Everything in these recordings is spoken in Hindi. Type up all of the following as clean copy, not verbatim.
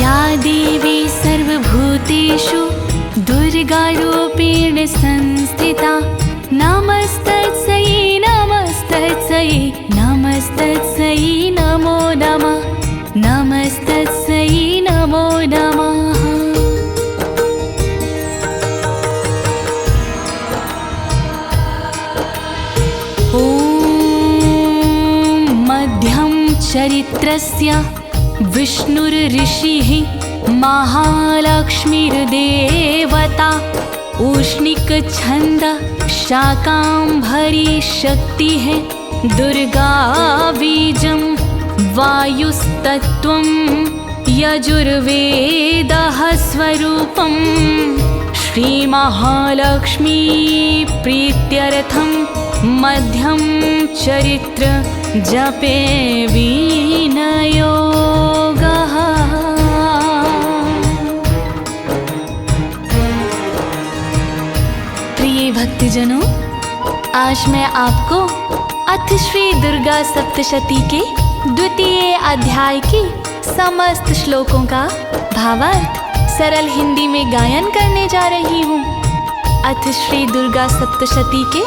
या देवी सर्वभूतेषु दुर्गारूपेण संस्थिता नमस्तस्यै नमस्तस्यै नमस्तस्यै नमो नमः नमस्तस्यै नमो नमः। ॐ मध्यं चरित्रस्य विष्णुर्ऋषिः महालक्ष्मीर्देवता उष्णिकछन्द शाकाम्भरी शक्तिः दुर्गा बीजं वायुस्तत्त्वं यजुर्वेदः स्वरूपं श्रीमहालक्ष्मी प्रीत्यर्थं मध्यं चरित्र जपे विनियोगः। प्रिय भक्तजनों, आज मैं आपको अथ श्री दुर्गा सप्तशती के द्वितीय अध्याय की समस्त श्लोकों का भावार्थ सरल हिंदी में गायन करने जा रही हूँ। अथ श्री दुर्गा सप्तशती के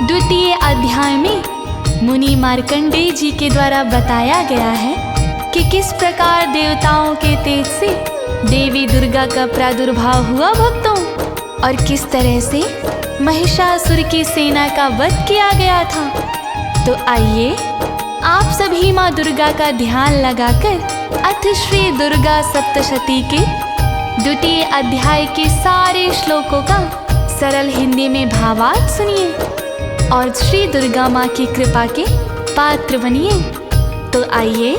द्वितीय अध्याय में मुनि मार्कंडेय जी के द्वारा बताया गया है कि किस प्रकार देवताओं के तेज से देवी दुर्गा का प्रादुर्भाव हुआ भक्तों, और किस तरह से महिषासुर की सेना का वध किया गया था। तो आइए आप सभी माँ दुर्गा का ध्यान लगाकर अथ श्री दुर्गा सप्तशती के द्वितीय अध्याय के सारे श्लोकों का सरल हिंदी में भावार्थ सुनिए और श्री दुर्गा माँ की कृपा के पात्र बनिए। तो आइए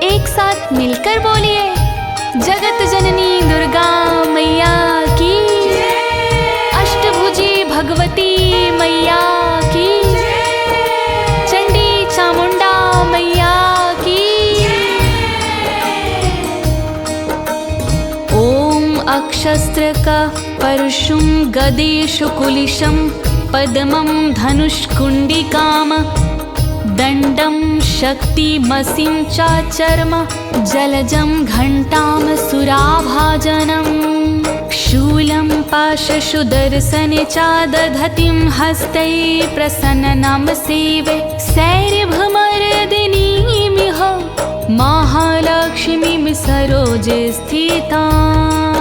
एक साथ मिलकर बोलिए, जगत जननी दुर्गा मैया की, अष्टभुजी भगवती मैया की, चंडी चामुंडा मैया की। ओम अक्षस्त्र परशुं गदेशु कुलिशं पद्मं धनुष्कुंडिकाम दंडं शक्तिमसिं चाचर्म जलजं घंटां सुराभाजनं शूलं पाशशुदर्शने चादधतिं हस्तै प्रसन्नं सेवे सैर्भमर्दिनीमिह महालक्ष्मीं सरोजे स्थिताम्।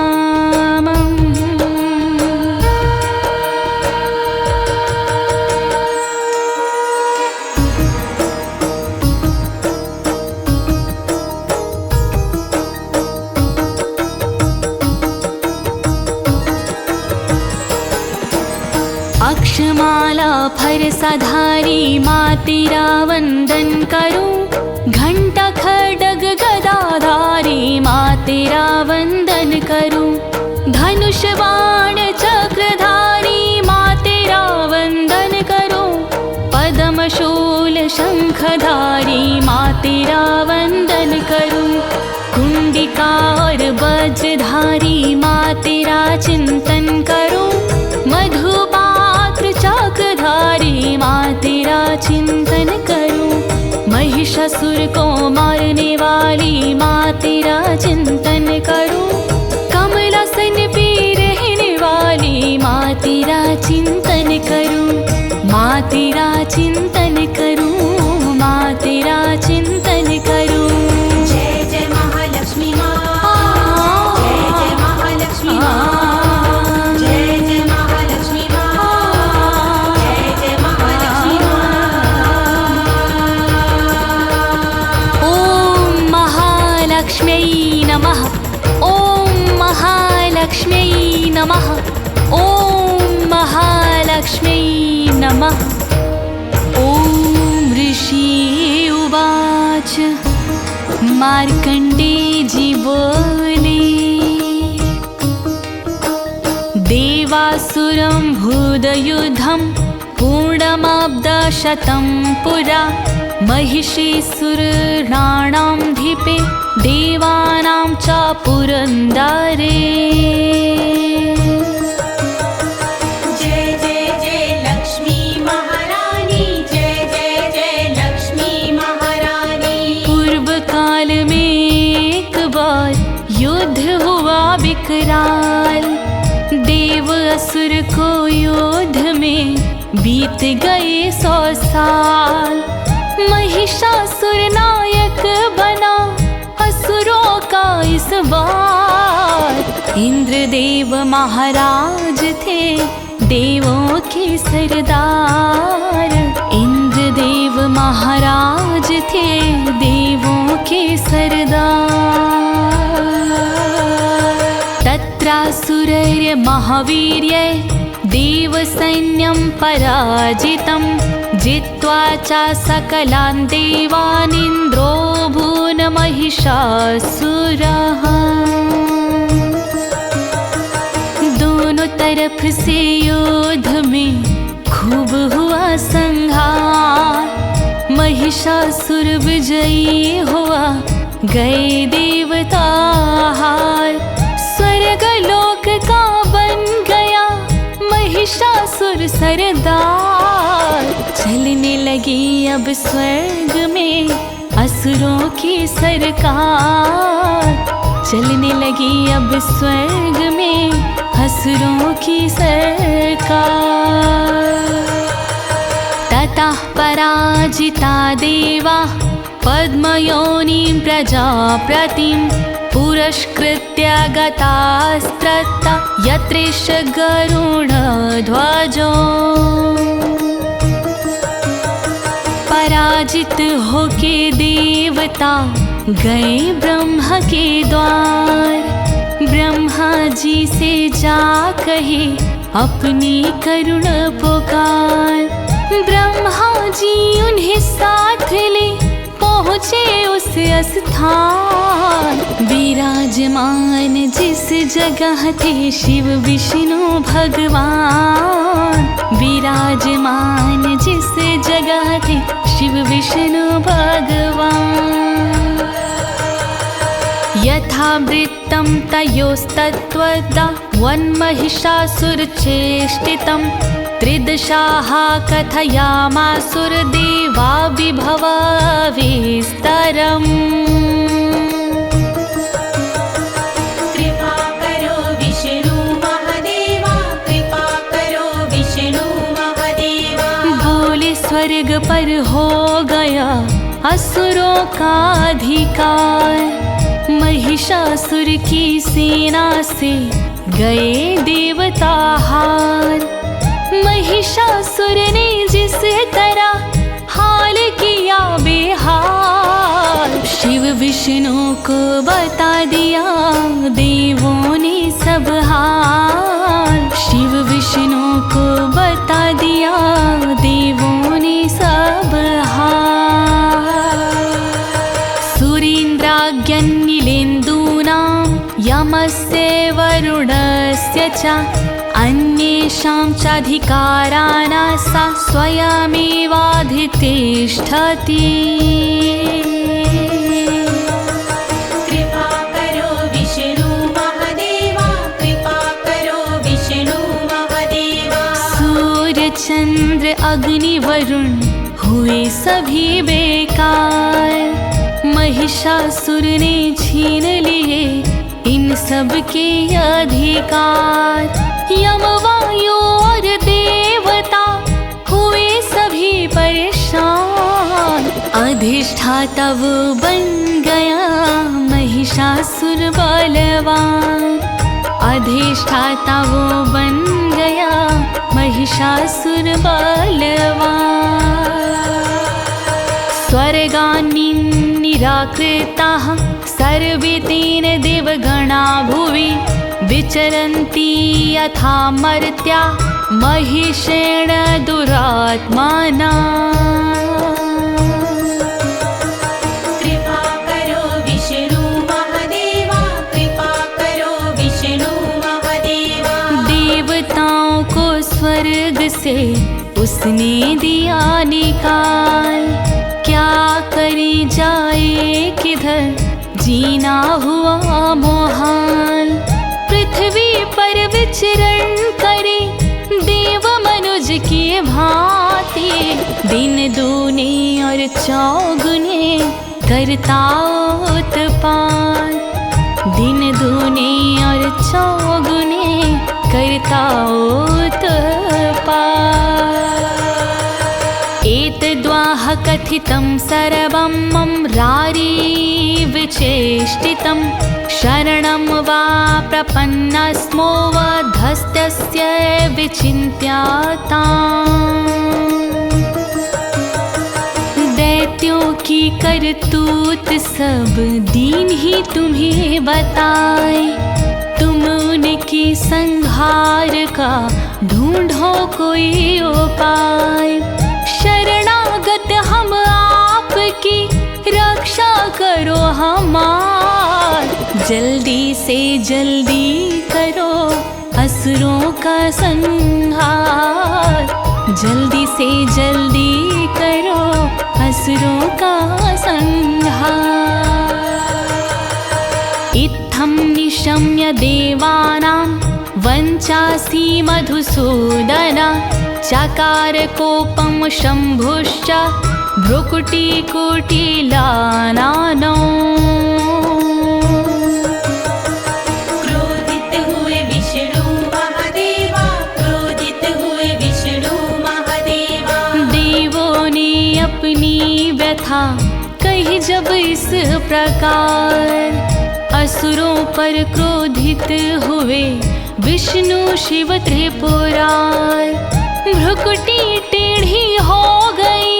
अक्षमाला फरसाधारी माँ तेरा वंदन करूं, घंटा खड्ग गदाधारी माँ तेरा वंदन करूं, धनुष बाण चक्रधारी माँ तेरा वंदन करूं, पद्म शूल शंखधारी माँ तेरा वंदन करूं, कुंडिका और वज्रधारी माँ तेरा चिंतन करूं, मधुपात्र चाकधारी माँ तेरा चिंतन करूं, महिषासुर को मारने वाली माँ तेरा चिंतन करूं, कमलासन पे रहने वाली माँ तेरा चिंतन करूं, माँ तेरा चिंतन करूं, माँ तेरा चिंतन करूं। जय जय महालक्ष्मी माँ, जय जय महालक्ष्मी माँ, जय जय महालक्ष्मी माँ, जय जय महालक्ष्मी माँ। ओम महालक्ष्म्यै नमः, ओम महालक्ष्म्यै नमः, ओम महालक्ष्म्यै नमः। ओम ऋषि उवाच मार्कंडेय जी बोले, देवासुरं भूदयुद्धं पूर्णमाब्दशतं पुरा, महिषीसुराणां धीपे देवानां च पुरन्दरे। जय जय जय लक्ष्मी महारानी, जय जय जय लक्ष्मी महारानी। पूर्व काल में एक बार युद्ध हुआ विकराल। देव असुर को युद्ध में बीत गए 100 साल। महिषासुर नायक बना असुरों का इस बार। इंद्रदेव महाराज थे देवों के सरदार। इंद्रदेव महाराज थे देवों के सरदार। तत्रासुरैर् महावीर्य देवसैन्यं पराजितं। जित्वा च सकलान् देवान् इन्द्रो भून् महिषासुरः। दोनों तरफ से युद्ध में खूब हुआ संहार। महिषासुर विजयी हुआ गए देवता हार। स्वर्गलोक का बन गया महिषासुर सरदार। चलने लगी अब स्वर्ग में असुरों की सरकार। चलने लगी अब स्वर्ग में असुरों की सरकार। ततः पराजिता देवा पद्मयोनिं प्रजापतिं। पुरस्कृत्य गतास्त्रता यत्रेष गरुडध्वजो। पराजित होके देवता गए ब्रह्मा के द्वार। ब्रह्मा जी से जा कहे अपनी करुण पुकार। ब्रह्मा जी उन्हें साथ ले पहुँचे उस स्थान। विराजमान जिस जगह थे शिव विष्णु भगवान। विराजमान जिस जगह थे शिव विष्णु भगवान। यथावृत्तं तयोस्तत्त्वदा वन्महिषासुरचेष्टितं। त्रिदशाः कथयामासुरदेवा विभवा विस्तरम्। कृपा करो विष्णु महादेवा, कृपा करो विष्णु महादेवा। बोले स्वर्ग पर हो गया असुरों का अधिकार। महिषासुर की सेना से गए देवता हार। महिषासुर ने जिस तरह हाल किया बेहाल। शिव विष्णु को बता दिया देवों ने सब हाल। शिव विष्णु को बता दिया देवों ने सब हाल। सुरेन्द्राज्ञन्नीलेन्दूनां यमस्य वरुणस्य च अन्येषां चाधिकाराणां सा स्वयमेवाधितिष्ठति। कृपा करो विष्णु महादेवा, कृपा करो विष्णु महादेवा। सूर्य चंद्र अग्नि वरुण हुए सभी बेकार। महिषासुर ने छीन लिए इन सब के अधिकार। यम वायु और देवता हुए सभी परेशान। अधिष्ठाता वो बन गया महिषासुर बलवान। अधिष्ठाता वो बन गया महिषासुर बलवान। स्वर्गान् निराकृताः सर्वे तेन देवगणा भुवि। विचरन्ति यथा मर्त्या महिषेण दुरात्मना। कृपा करो विष्णु महादेवा, कृपा करो विष्णु महादेवा। देवताओं को स्वर्ग से उसने दिया निकाल। क्या करी जाए किधर जीना हुआ मोहाल। पृथ्वी पर विचरण करे देव मनुज की भांति। दिन दूने और चौगुने करता उत्पात। दिन दूने और चौगुने करता उत्पात। एतद्वाह कथितं सर्वं मम रारीविचेष्टितं शरणं वा प्रपन्नस्मो वधस्तस्य विचिन्त्याताम्। दैत्यों की करतूत सब दीन ही तुम्हें बताए, तुम उनके संहार का ढूंढो कोई उपाय। शरणागत हम आपकी रक्षा करो हमार, जल्दी से जल्दी करो असुरों का संहार, जल्दी से जल्दी करो असुरों का संहार। इत्थं निशम्य देवानां वञ्चासी मधुसूदन चकार कोपं शम्भुश्च भ्रुकुटिकुटिलाननौ। क्रोधित हुए विष्णु महादेवा, क्रोधित हुए विष्णु महादेवा। देवों ने अपनी व्यथा कही जब इस प्रकार, असुरों पर क्रोधित हुए विष्णु शिव त्रिपुरार। भ्रुकुटी टेढ़ी हो गई,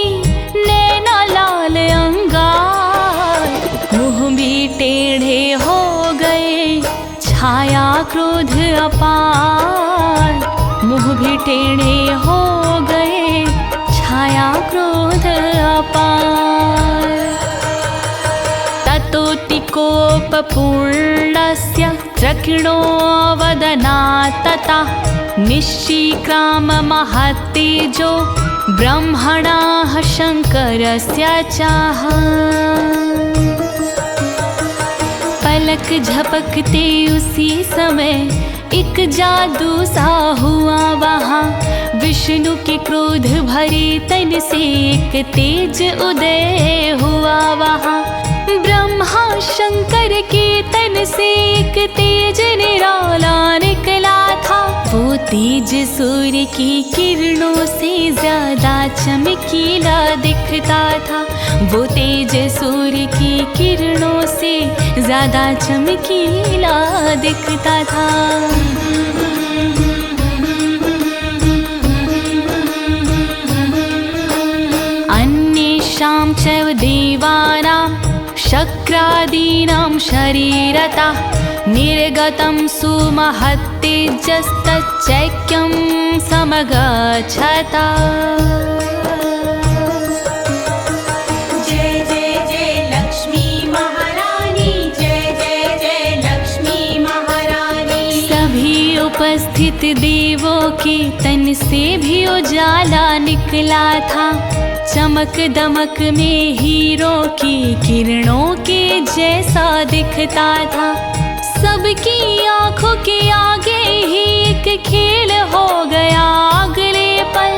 नैना लाल अंगार, मुँह भी टेढ़े हो गए, छाया क्रोध अपार, मुँह भी टेढ़े हो गए, छाया क्रोध अपार। ततोतिकोपपूर्णस्य त्रकिणो वदनात्तता निश्चिक्राम महत्तेजो ब्रह्मणः शंकरस्य चाह। पलक झपकते उसी समय एक जादू सा हुआ वहाँ, विष्णु के क्रोध भरे तन से एक तेज उदय हुआ वहाँ। ब्रह्मा शंकर के तन से एक तेज निराला निकला था, वो तेज सूर्य की किरणों से ज्यादा चमकीला दिखता था, वो तेज सूर्य की किरणों से ज्यादा चमकीला दिखता था। अन्येषां च देवानां शक्रादीनां शरीरतः निर्गतं सुमहत्तेजस्तच्चैक्यं समगच्छता। जय जय जय लक्ष्मी महारानी, जय जय जय लक्ष्मी महारानी। सभी उपस्थित देवों के तन से भी उजाला निकला था, चमक दमक में हीरों की किरणों के जैसा दिखता था। सबकी आंखों के आगे ही एक खेल हो गया अगले पल,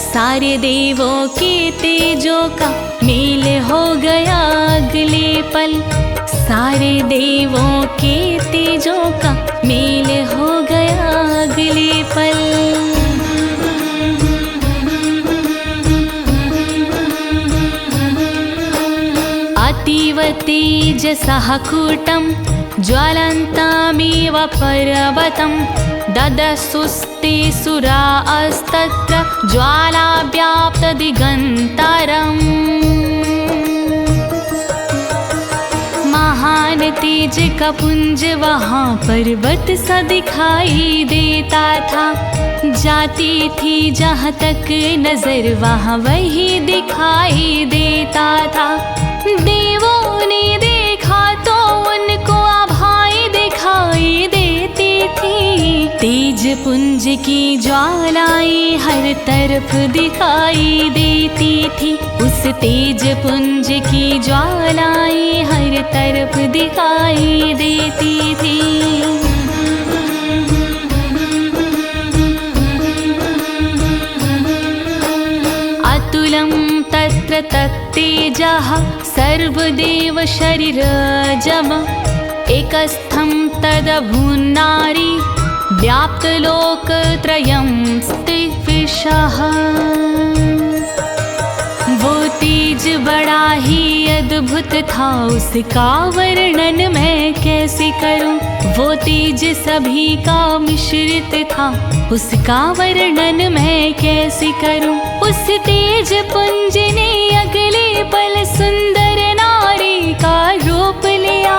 सारे देवों के तेजों का मेल हो गया अगले पल, सारे देवों के तेजों का मेल हो गया अगले पल। अतीव तेजसः कूटं ज्वलन्तमेव पर्वतं ददसुस्ते सुरास्तत्र ज्वालाव्याप्तदिगन्तरम्। महान तेज का पुंज वहाँ पर्वत सा दिखाई देता था, जाती थी जहाँ तक नजर वहाँ वही दिखाई देता था। देवों ने देखा तो उनको आभाएं दिखाई देती थी, तेज पुंज की ज्वालाएं हर तरफ दिखाई देती थी, उस तेज पुंज की ज्वालाएं हर तरफ दिखाई देती थी। अतुलं तत्र तत्तेजः सर्वदेव शरीरजम् एकस्थं तदभून्नारी व्याप्तलोकत्रयं स्थिविषः। वो तेज बड़ा ही अद्भुत था, उसका वर्णन मैं कैसे करूं। वो तेज सभी का मिश्रित था, उसका वर्णन मैं कैसे करूं। उस तेज पुंज ने अगले पल सुंदर नारी का रूप लिया।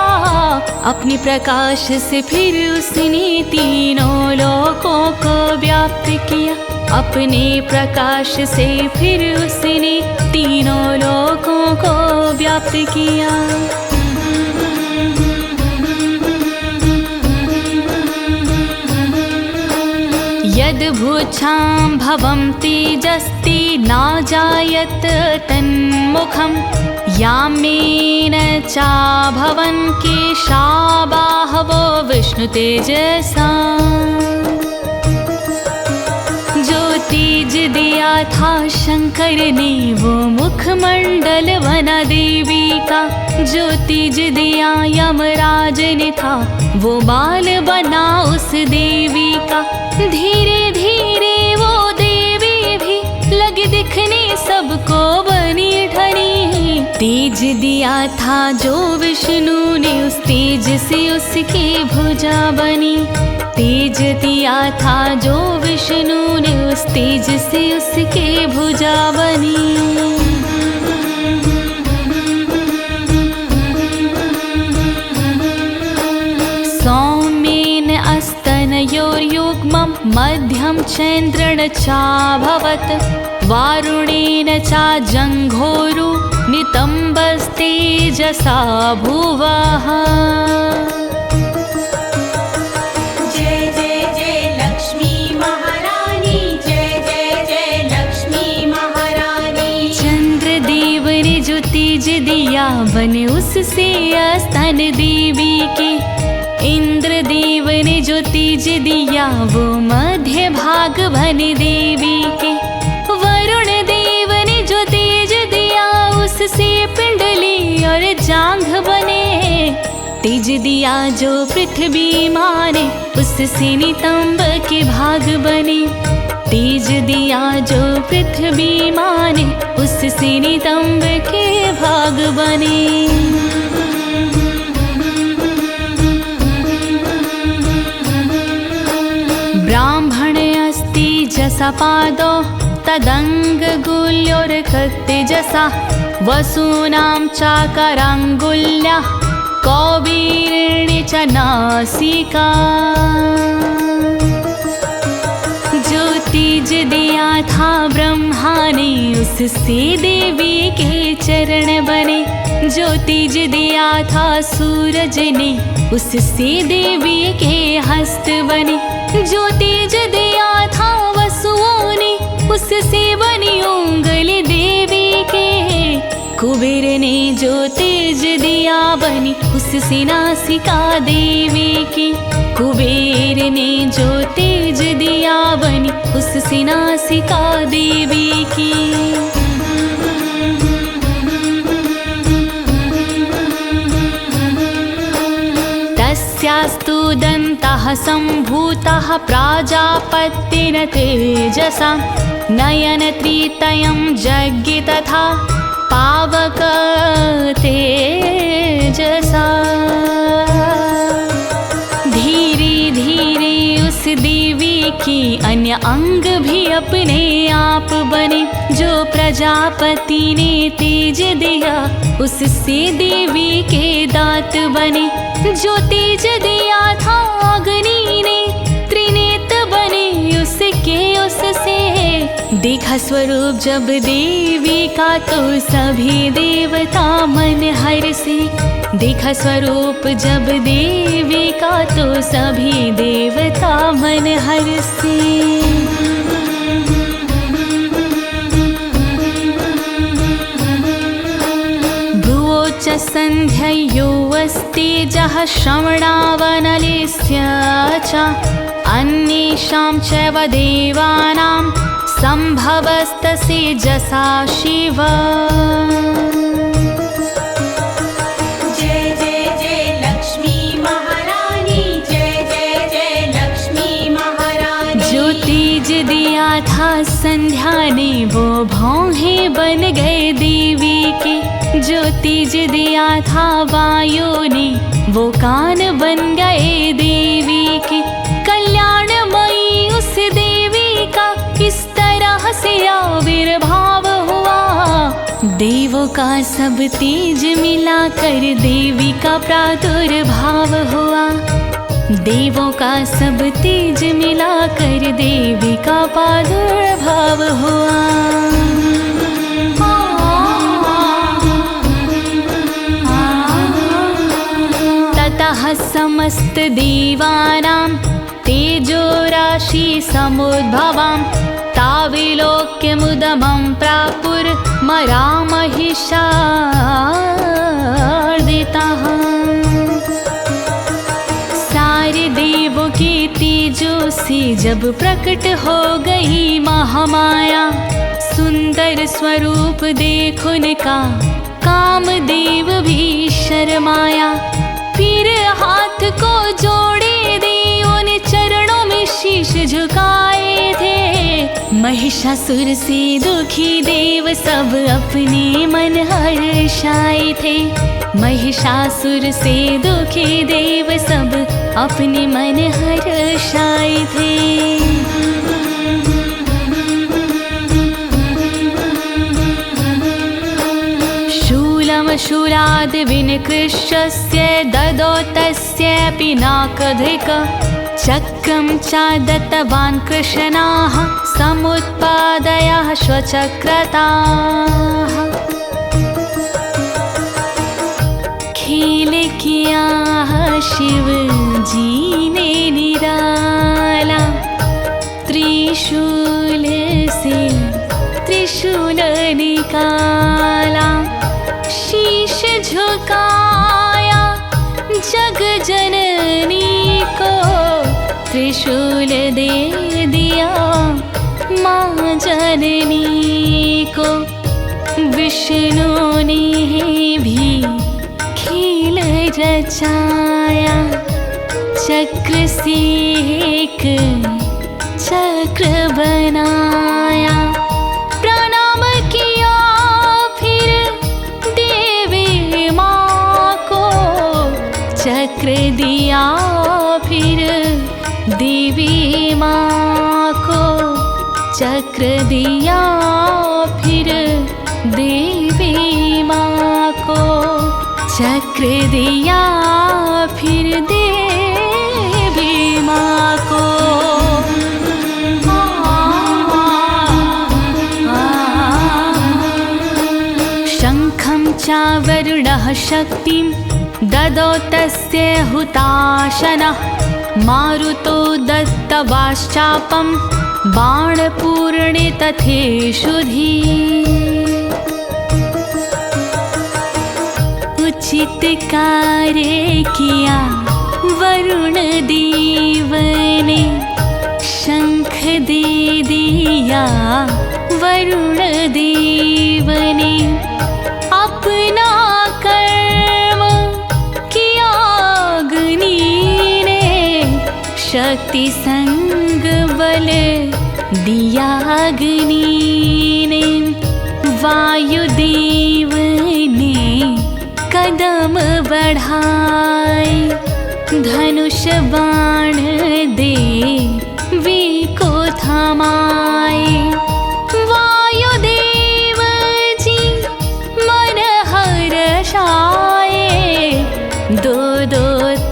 अपने प्रकाश से फिर उसने तीनों लोकों को व्याप्त किया। अपने प्रकाश से फिर उसने तीनों लोकों को व्याप्त किया। यद्भुजां भवं तेजस्ति न जायत तन्मुखं। यामेन चाभवन् केशा बाहवो विष्णुतेजसा। जो तेज दिया था शंकर ने वो मुखमंडल बना देवी का। जो तेज दिया यमराज ने था वो बाल बना उस देवी का। धीरे धीरे वो देवी भी लगी दिखने सबको बनी ठनी। तेज दिया था जो विष्णु ने उस तेज से उसकी भुजा बनी। तेज दिया था जो विष्णु ने उस तेज से उसकी भुजा बनी। सौम्येन अस्तनयोर्युग्मं मध्यं चन्द्रेण चाभवत्। वारुणेन चा जङ्घोरु नितम्बस्तेजसा भुवः। तेज दिया बने उससे स्तन देवी के। इंद्रदेव ने जो तेज दिया वो मध्य भाग बने देवी के। वरुण देव ने जो तेज दिया उससे पिंडली और जांघ बने। तेज दिया जो पृथ्वी माने उससे नितंब के भाग बने। तेज दिया जो पृथ्वी माने उससे नितंब के भाग बने। ब्राह्मण अस्ति जसा पादो तदङ्गुल्योर्कतेजसा। वसूनां चाकराङ्गुल्या कौबीर्णी च नासिका। जो तेज दिया था ब्रह्मा ने उससे देवी के चरण बने। जो तेज दिया था सूरज ने उससे देवी के हस्त बने। जो तेज दिया था वसुओं ने उससे बनी उंगली देवी के। कुबेर ने जो तेज दिया बनी उससे नासिका देवी की। कुबेर ने जो तेज दिया बनी उससे नासिका देवी की। तस्यास्तु दन्तः सम्भूतः प्राजापत्येन तेजसा। नयनत्रितयं जज्ञे तथा पावक तेजसा। धीरे धीरे उस देवी की अन्य अंग भी अपने आप बने। जो प्रजापति ने तेज दिया उससे देवी के दांत बने। जो तेज दिया था अग्नि ने त्रिनेत्र बने उसके उससे। देखा स्वरूप जब देवी का तो सभी देवता मन हर्षे। देखा स्वरूप जब देवी का तो सभी देवता मन हर्षे। भ्रुवोच्च सन्ध्ययो अस्तेजः श्रवणावनलेस्य च। अन्येषां चैव देवानां सम्भवस्तसेजसा शिव। जय जय जय लक्ष्मी भौहें बन गए देवी के। जो तेज दिया था वायु ने वो कान बन गए देवी के। कल्याणमयी उस देवी का किस तरह से आविर्भाव हुआ। देवों का सब तेज मिला कर देवी का प्रादुर्भाव हुआ। देवों का सब तेज मिला कर देवी का प्रादुर्भाव हुआ। ततः समस्त देवानां तेजो राशि समुद्भवां ताविलोक्यमुदमं प्रापुर्मरामहिषार्दिताः। सारे देवों के तेजों से जब प्रकट हो गई महामाया, सुंदर स्वरूप देख उनका कामदेव भी शर्माया। फिर हाथ को जोड़े दे उन चरणों में शीश झुकाए थे। महिषासुर से दुखी देव सब अपने मन हर्षाए थे। महिषासुर से दुखी देव सब अपने मन हर्षाए थे। शूलाद विनिकृष्यस्य ददौ तस्यापि नाकधिक। चक्रं च दत्तवान् कृष्णाः समुत्पादयः स्वचक्रताः। खेल किया शिव जी ने निराला, त्रिशूल से त्रिशूल निकाला। शीश झुकाया जग जननी को, त्रिशूल दे दिया माँ जननी को। विष्णु ने भी खेल रचाया, चक्र से एक चक्र बनाया। प्रणाम किया फिर देवी माँ को, चक्र दिया फिर देवी माँ को। चक्र दिया फिर देवी माँ को। चक्र दिया फिर देवी माँ को। शंखं च वरुणः शक्तिं ददौ तस्य हुताशनः। मारुतो दत्तवाश्चापं बाणपूर्णे तथेषुधि। उचित कार्य किया वरुण देव ने, शंख दे दिया वरुण देव ने। अपना कर्म किया अग्नि ने, शक्ति संग बल दिया अग्नि ने। वायुदेव ने कदम बढ़ाए, धनुष बाण दे वी को थमाए। वायुदेव जी मन हर्षाए, दो दो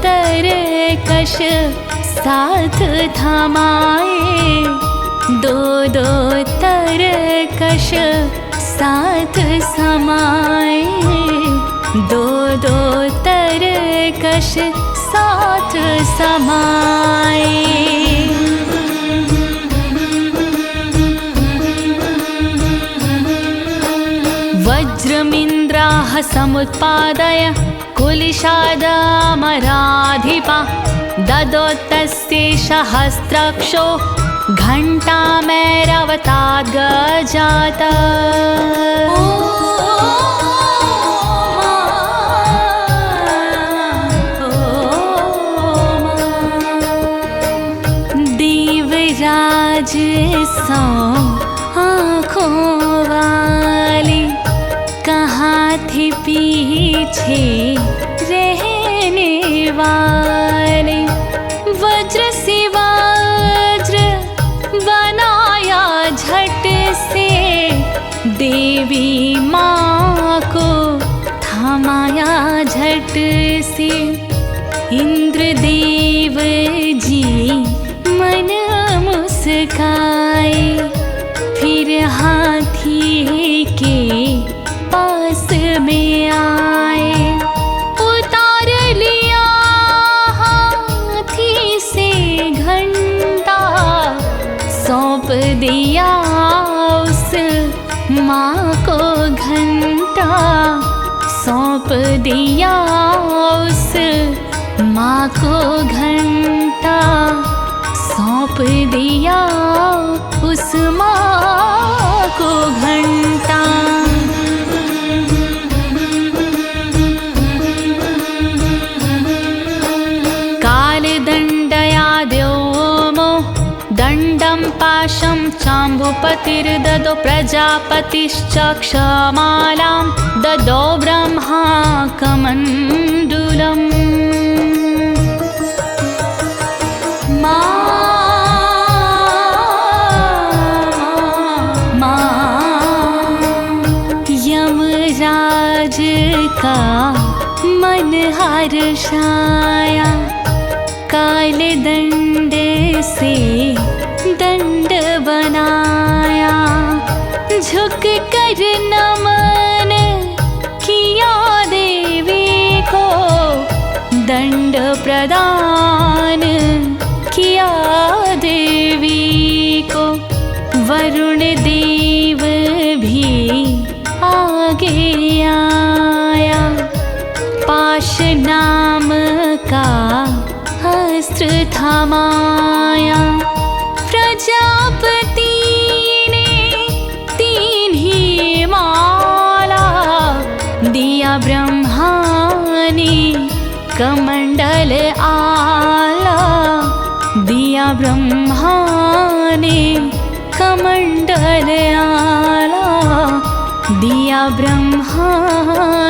तरकश साथ थमाए। दो दो तरकश साथ समाए। दो दो तरकश साथ समाए। वज्रमिन्द्राः समुत्पादय कुलिशादामराधिपा। ददौ तस्यै सहस्राक्षो घण्टामैरवताद् गजाता। देवराज सौ आँखों वाले कहाँ थे पीछे रहने वाले। वज्र से वज्र बनाया झट से, देवी माँ को थमाया झट से। इंद्रदेव जी मन मुस्काए, फिर हाथी के पास में आए। उतार लिया हाथी से घंटा, सौंप दिया उस माँ को घंटा, सौंप दिया उस माँ को घंटा, सौंप दिया उस माँ को घंटा। कालदण्डया द्योमो दण्डं पाशं चाम्बुपतिर्ददो, प्रजापतिश्च क्षमालां ददो ब्रह्मा कमण्डलम्। यमराज का मन हर्षाया, काले दंड से दंड बनाया। झुक कर नमन किया देवी को, दंड प्रदान किया देवी को। वरुण देव भी आगे आया, पाश नाम का अस्त्र थमाया। प्रजापति ने तीन ही माला दिया, ब्रह्मा ने कमंडल आला दिया, ब्रह्मा ने कमंडल आला दिया, ब्रह्मा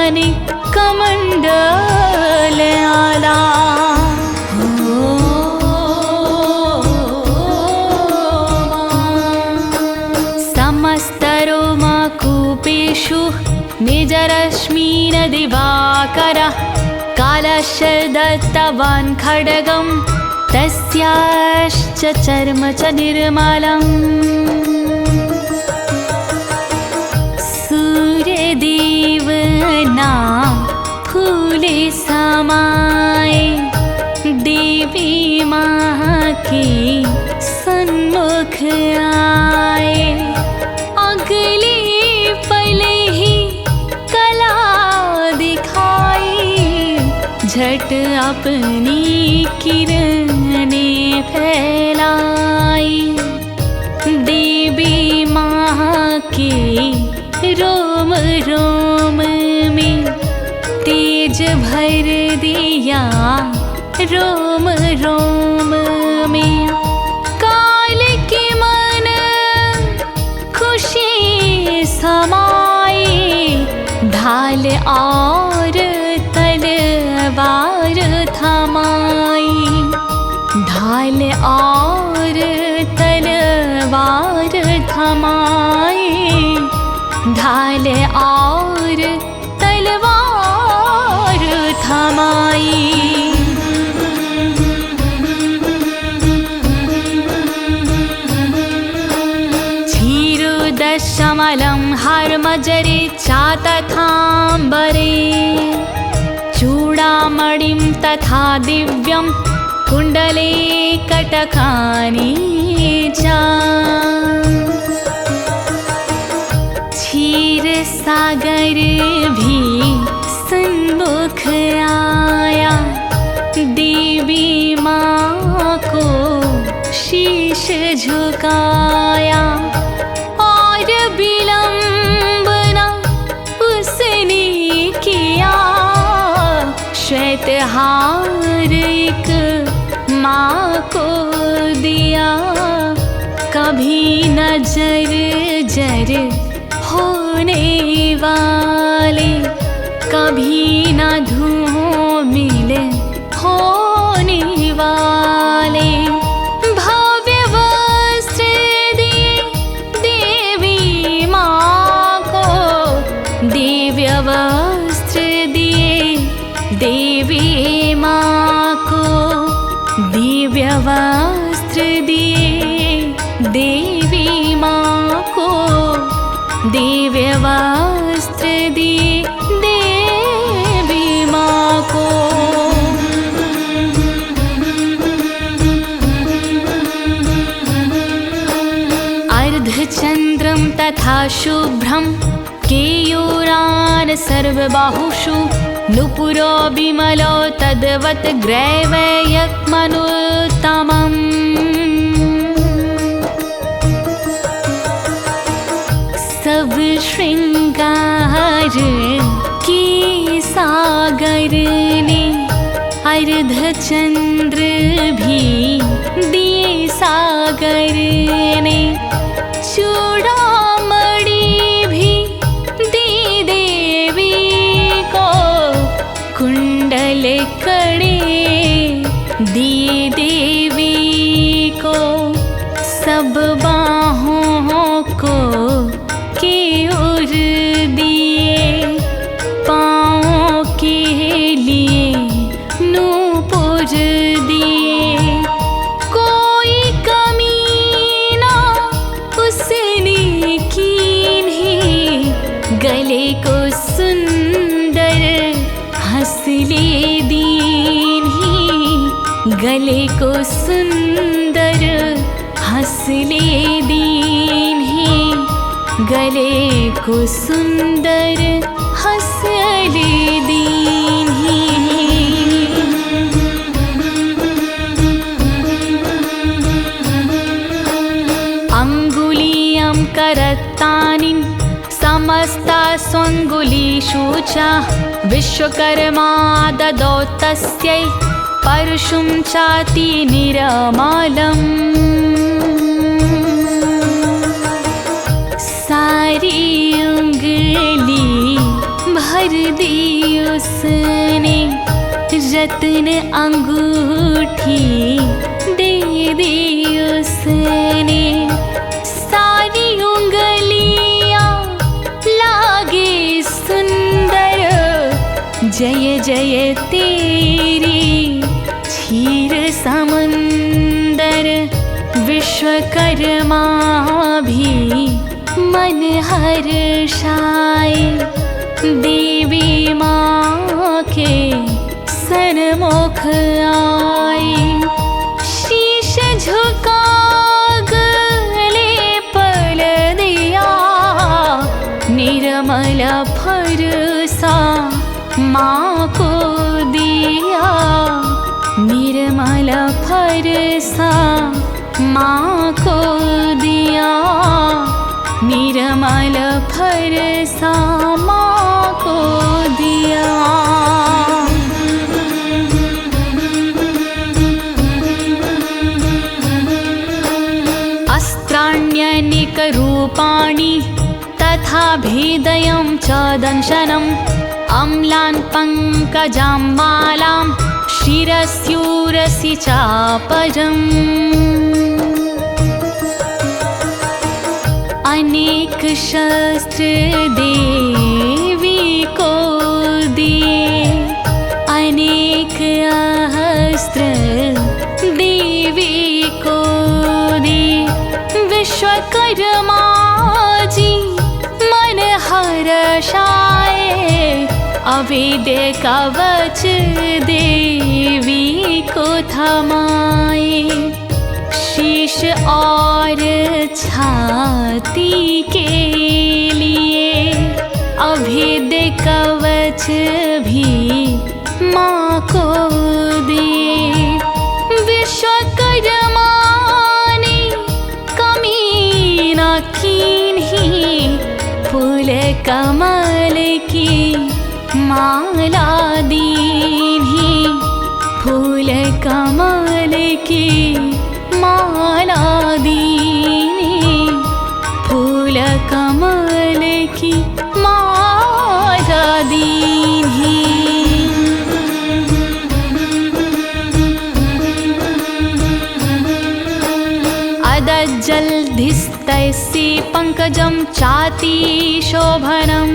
ने कमंडल आला। समस्तरोमकूपेषु निजरश्मीन दिवाकरः, कालश्च दत्तवान् खड्गं, तस्याश्च चर्म च निर्मलम्। सूर्यदेवना फूले समाए, देवी माँ के सन्मुख आए। अगले पल ही कला दिखाई, झट अपनी किरणें फैलाई। देवी माँ के रोम रोम में तेज भर दिया, रोम रोम में। काल के मन खुशी समाए, ढाल और तलवार थमाई, ढाल और तलवार थमाई, ढाल और तलवार थमाई। क्षीरोदशमलं हर्मजरे चातथाम्बरे, चूडामणिं तथा दिव्यं कुण्डले कटकानि च। क्षीरसागर भी सन्मुख आया, देवी माँ को शीश झुकाया। और विलंब न उसने किया, श्वेत हार एक माँ को दिया। कभी नजर जर हो वाले कभी ना धूमिल होने वाले। भव्य वस्त्र दिए देवी माँ को, दिव्य वस्त्र दिए देवी माँ को, दिव्य वस्त्र दिए देवी माँ को, दिव्य वस्त्र दिए देवी माँ को। अर्धचन्द्रं तथा शुभ्रं केयूरान् सर्वबाहुषु, नुपुरो विमलो तद्वत् ग्रैवयक्मनुत्तमम्। सब श्रृंगार की सागर ने अर्धचंद्र भी दिए सागर ने, चूड़ामणि भी दी देवी को, कुंडल कड़े दिए देवी को, सब बाहों को के उर दिए, पाँव के लिए नूपुर दिए। कोई कमी ना उसने कीन्ही, गले को सुंदर हंसले दीन्ही, गले को सुंदर हंसले दीन्ही, गले को सुंदर हंसले दीन्ही। अंगुलीयं करत्तानि समस्ता स्वंगुलीषु च, विश्वकर्मा ददौ तस्यै परशुं चाति निरमलम्। सारी उंगली भर दी उसने, रत्न अंगूठी दे दी उसने। सारी उंगलियां लागे सुंदर, जय जय तेरी क्षीर समुंदर। विश्वकर्मा भी मन हर्षाए, देवी माँ के सन्मुख आए। शीश झुका गले पल दिया, निर्मल फरसा माँ को दिया, निर्मल फरसा माँ को दिया, निर्मल फरसा माँ को दिया। अस्त्राण्यनिकरूपाणि तथा भेदयं च दंशनम्, अम्लान् पङ्कजां मालां शिरस्यूरसि चापरम्। अनेक शस्त्र देवी को दिए, अनेक अस्त्र देवी को दिए। विश्वकर्मा जी मन हर्षाए, अवेद्य कवच देवी को थमाए। शीश और छाती के लिए अभेद्य कवच भी माँ को दिए। विश्वकर्मा ने कमी न कीन्ही, फूल कमल की माला दीन्ही, फूल कमल की माला दीनी, फूल कमल की पादजलधिस्तैः पङ्कजं चातिशोभनं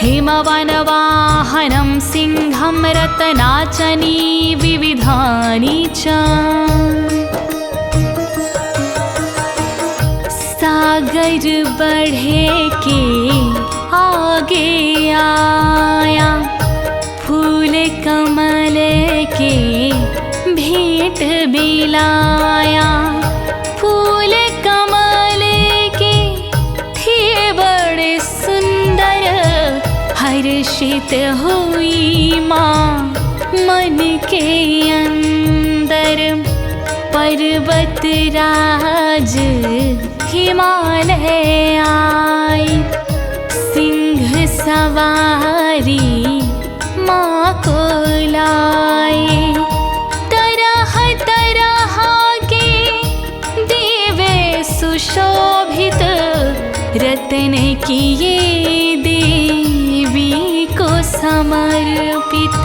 हिमवनवाहनं सिंहं रत्नाचनी विविधानि च सागर बढ़े के आगे आया फूल कमल के भेंट बिलाया फूल कमल के थे बड़े सुंदर हर्षित हुई माँ मन के अंदर पर्वत राज हिमालय आए सिंह सवारी माँ को लाए तरह तरह के दिव्य सुशोभित रत्न किए देवी को समर्पित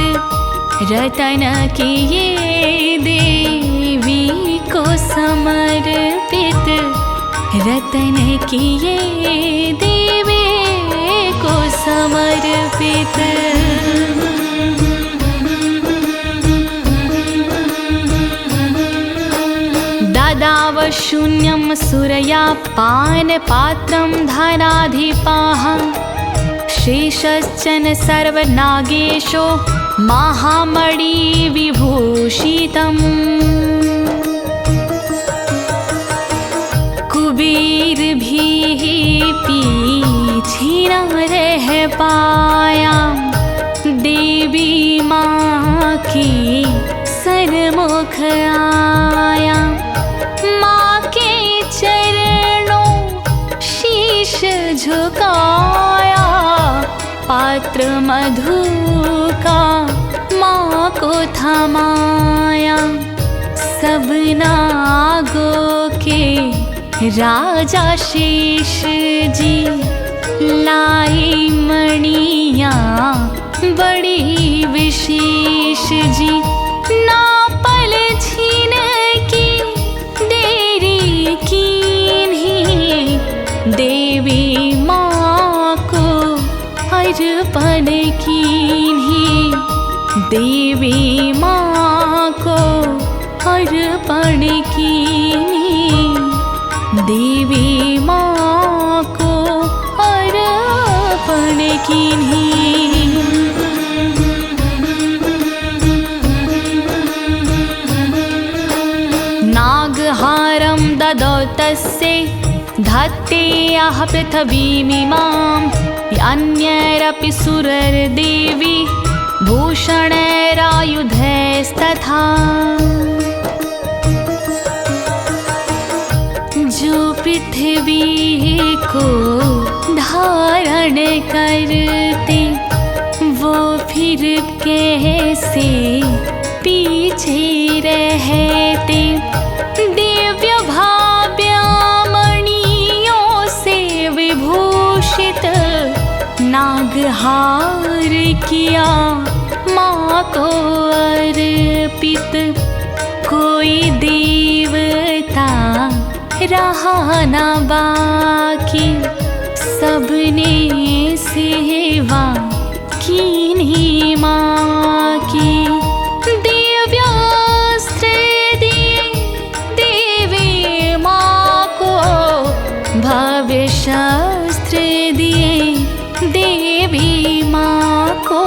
रतन किए देवी को समर्पित रतन किए देवी को समर्पित ददाव शून्यं सुरया पानपात्रं धनाधिपाः शेषश्चन सर्वनागेशो महामणि विभूषितम् कुबेर भी पीछे न रह पाया देवी माँ की सन्मुख आया माँ के चरणों शीश झुकाया पात्र मधु का माँ को थमाया सब नागों के राजा शेष जी लाई मणियाँ बड़ी विशेष जी ना पल छीन की देरी कीन्ही देवी माँ को अर्पण कीन्ही देवी माँ को अर्पण कीन्ही देवी माँ को अर्पण कीन्ही नागहारं ददौ तस्यै धत्तेयाः पृथिवीमिमां अन्यैरपि सुरैर्देवी भूषणैरायुधैस्तथा जो पृथ्वी को धारण करते वो फिर कैसे पीछे रहते दिव्य भाव्यमणियों से विभूषित नागहार किया माँ को अर्पित कोई देवता रहा न बाकी सबने सेवा कीन्ही माँ की दिव्यास्त्र दिए देवी माँ को भव्य शस्त्र दिए देवी माँ को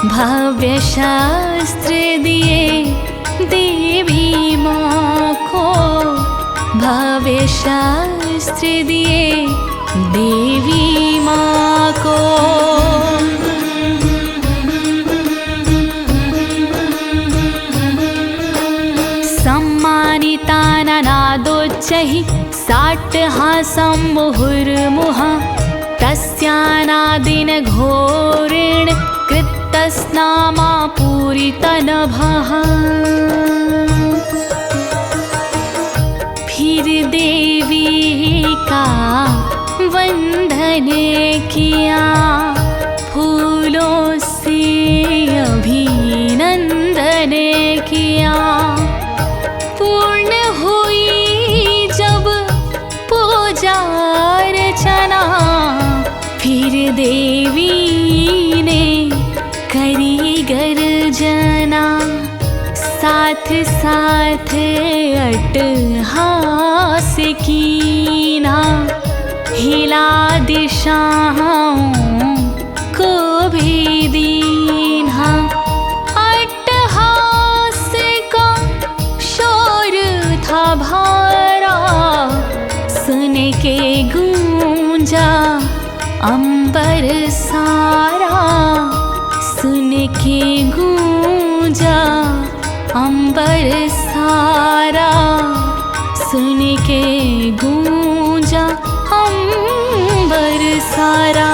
भव्य शस्त्र दिए देवी माँ को भव्य शस्त्र दिए देवी माँ को सम्मानिता नादोच्चैः साट्टहासं मुहुर्मुहुः तस्यानादिन घोरेण कृतस्नामा पूरितनभः फिर देवी का वंदन किया फूलों से अभिनंदन किया पूर्ण हुई साथ अट्टहास कीना, हिला दिशाओं को भी दीन्हा। अट्टहास का शोर था भारा, सुन के गूंजा अंबर सारा, सुन के गूंजा अंबर सारा, सुन के गूंजा अंबर सारा।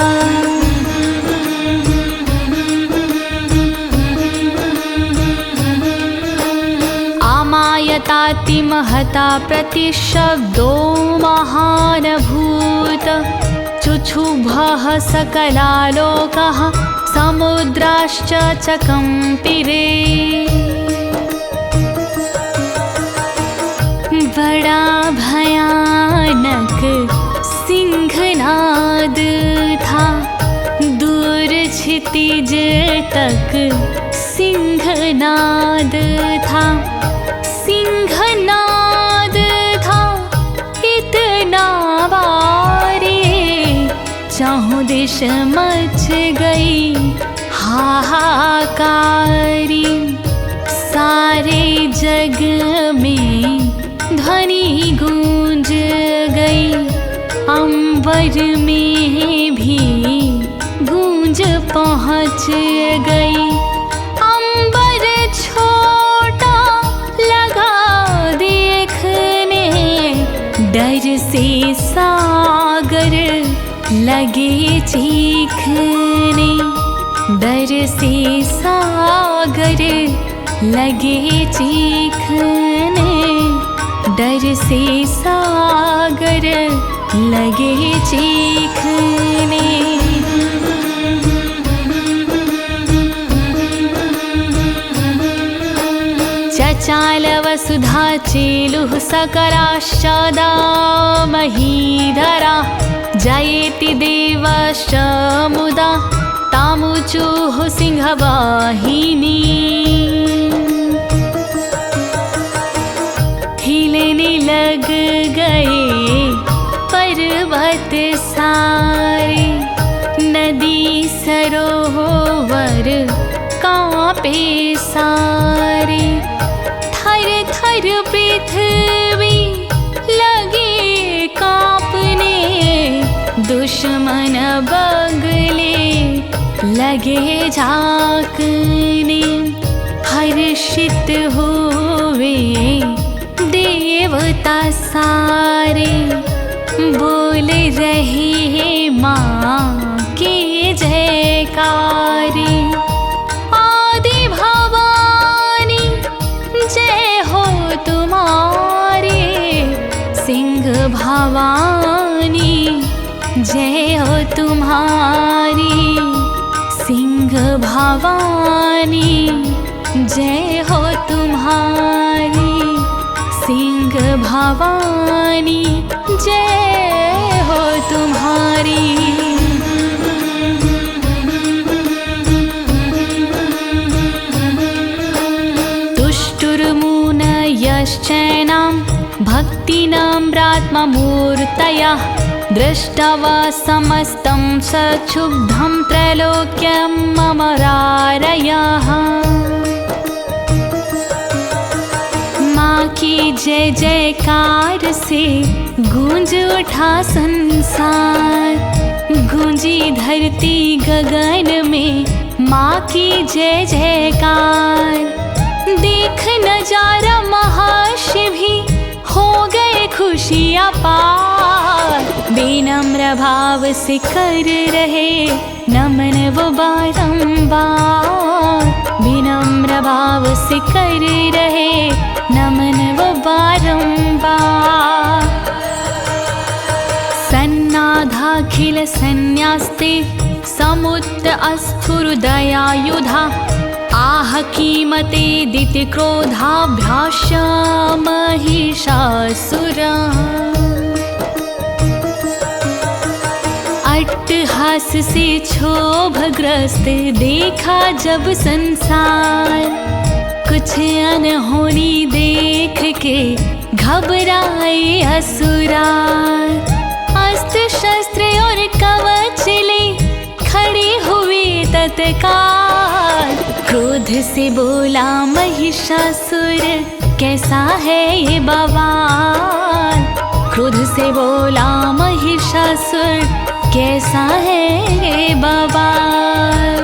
आमायताति महता प्रतिशब्दो महानभूत, चुक्षुभः सकलालोकः समुद्राश्च चकम्पिरे। बड़ा भयानक सिंहनाद था, दूर क्षितिज तक सिंहनाद था। सिंहनाद था इतना भारी, चाहों दिश मच गई हाहाकारी। सारे जग में ध्वनि गूंज गई, अंबर में भी गूंज पहुँच गई। अंबर छोटा लगा देखने, डर से सागर लगे चीखने, डर से सागर लगे चीखने, डर से सागर लगे चीखने। चचाल वसुधा चेलुः सकलाश्चदा महीधरा, जयेति देवश्च मुदा तामुचुः सिंहवाहिनी। हिलने लग गए पर्वत सारे, नदी सरोवर कांपे सारे। थर थर पृथ्वी लगे कांपने, दुश्मन बगले लगे झांकने। हर्षित हुए देवता सारे, बोल रहे माँ के जयकारे। आदि भवानी जय हो तुम्हारे, सिंह भवानी जय हो तुम्हारी, सिंह भवानी जय हो तुम्हारी, सिंह भवानी जय हो तुम्हारी। तुष्टुर्मुनयश्चैनां भक्तिनम्रात्ममूर्तयः, दृष्ट्वा समस्तं सक्षुब्धं त्रैलोक्यं ममरारयः। माँ की जय जयकार से गूंज उठा संसार, गूंजी धरती गगन में माँ की जय जयकार। देख नजारा महर्षि भी हो गए खुशी अपार, विनम्र भाव से कर रहे नमन वो बारंबार, विनम्र भाव से कर रहे नमन वो बारंबार। सन्नाधाखिल सन्न्यास्ते समुद्र अस्फुरदयायुधा, आह कीमते दिति क्रोधाभ्यास्य महिषासुरा। अट्टहास से क्षोभग्रस्त देखा जब संसार, कुछ अनहोनी देख के घबराए असुरा, अस्त्र शस्त्र और कवच ले खड़े हुए तत्काल। क्रोध से बोला महिषासुर, कैसा है ये बवाल। क्रोध से बोला महिषासुर, कैसा है ये बवाल।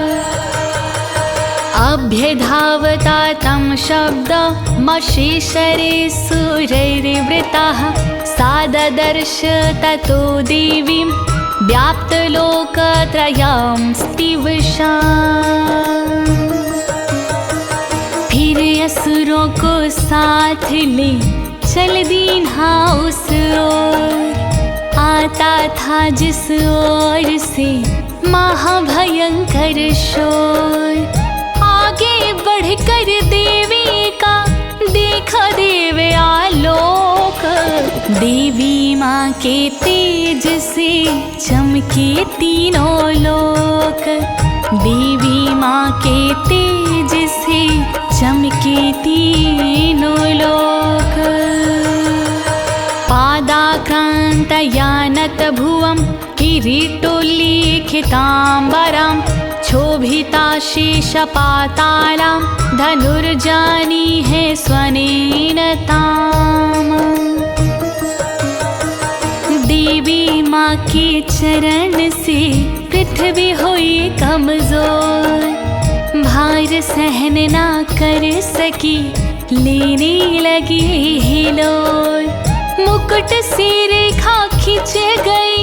अभ्यधावता तं शब्दमशेषरे सुरैर्वृताः, सा ददर्श ततो देवीं व्याप्तलोकत्रयं स्तिविषा। फिर असुरों को साथ ले चल दीन्हा उस ओर, आता था जिस ओर से महाभयंकर शोर। आगे बढ़कर देवी का देखा दिव्य आलोक, देवी माँ के तेज से चमके तीनों लोक। देवी माँ के तेज से चमके तीनों लोक। पादाक्रान्तयानत भुवं किरीटोल्लिखिताम्बरं, क्षोभिता शेषपातालां धनुर्जानी है स्वनेन ताम। देवी माँ के चरण से पृथ्वी हुई कमजोर, भार सहन ना कर सकी लेने लगी हिलोर। मुकुट से रेखा खिंच गई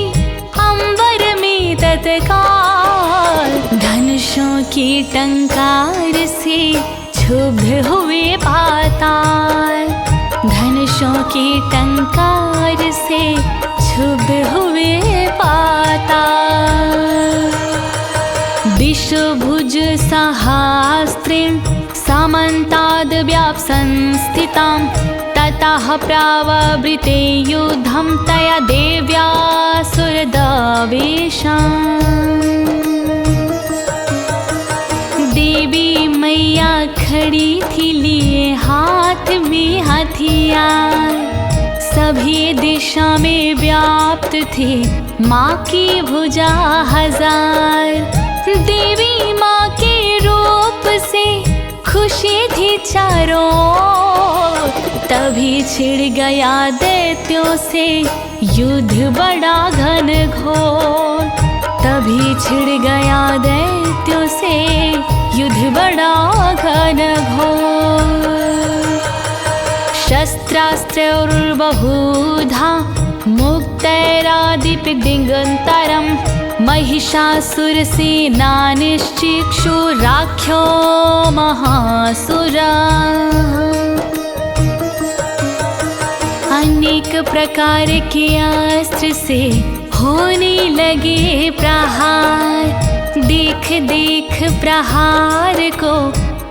अंबर में तत्काल, धनुषों की टंकार से क्षुब्ध हुए पाताल। धनुषों की टंकार से क्षुब्ध हुए पाताल। दिशभुज सहास्त्रेण समन्ताद् व्याप्संस्थितां, ततः प्राववृते युद्धं तया देव्यासुरदावेशाम्। देवी मैया खड़ी थी लिए हाथ में हथियार, सभी दिशा में व्याप्त थे माँ की भुजा हजार। देवी माँ के रूप से खुशी थी चारों, तभी छिड़ गया दैत्यों से युद्ध बड़ा घन घोर। तभी छिड़ गया दैत्यों से युद्ध बड़ा घन घोर। शस्त्रास्त्रैर्बहुधा मुक्तैरादिपिडिङ्गन्तरं, महिषासुरसेनानिश्चिक्षुराख्यो महासुरा। अनेक प्रकार के अस्त्र से होने लगे प्रहार, देख देख प्रहार को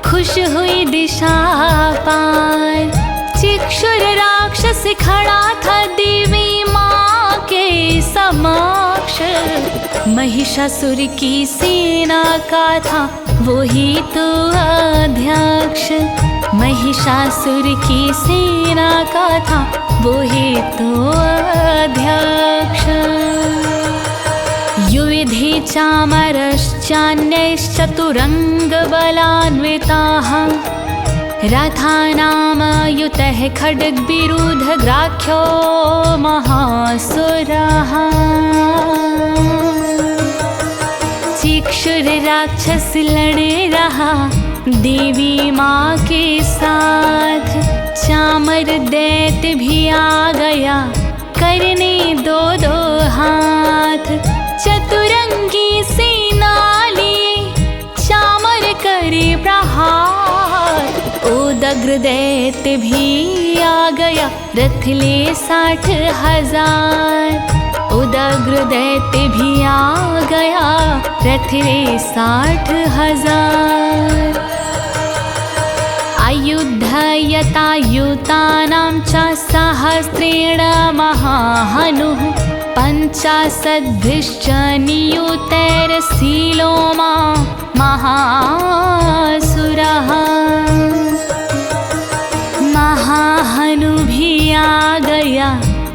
खुश हुई दिशा पार। चिक्षुर राक्षस खड़ा था देवी माँ के समक्ष, महिषासुर की सेना का था वो ही तो अध्यक्ष। महिषासुर की सेना का था वो ही तो अध्यक्ष। युविधे चामरश्चान्यश्चतुरङ्गबलान्विताः, रथानामयुतः खड्गविरुधग्राख्यो महासुरः। चिक्षुर राक्षस लड़ रहा देवी माँ के साथ, चामर दैत्य भी आ गया करने दो दो हाथ। चतुरंगी सेना लिए चामर करे प्रहार, उदग्र दैत्य भी आ गया रथ ले 60,000। उदग्र दैत्य भी आ गया रथ ले 60,000। अयुद्धयतायुतानां च सहस्रेण महाहनुः, 50,000 नियुतैरशीलो महासुरः। महाहनु भी आ गया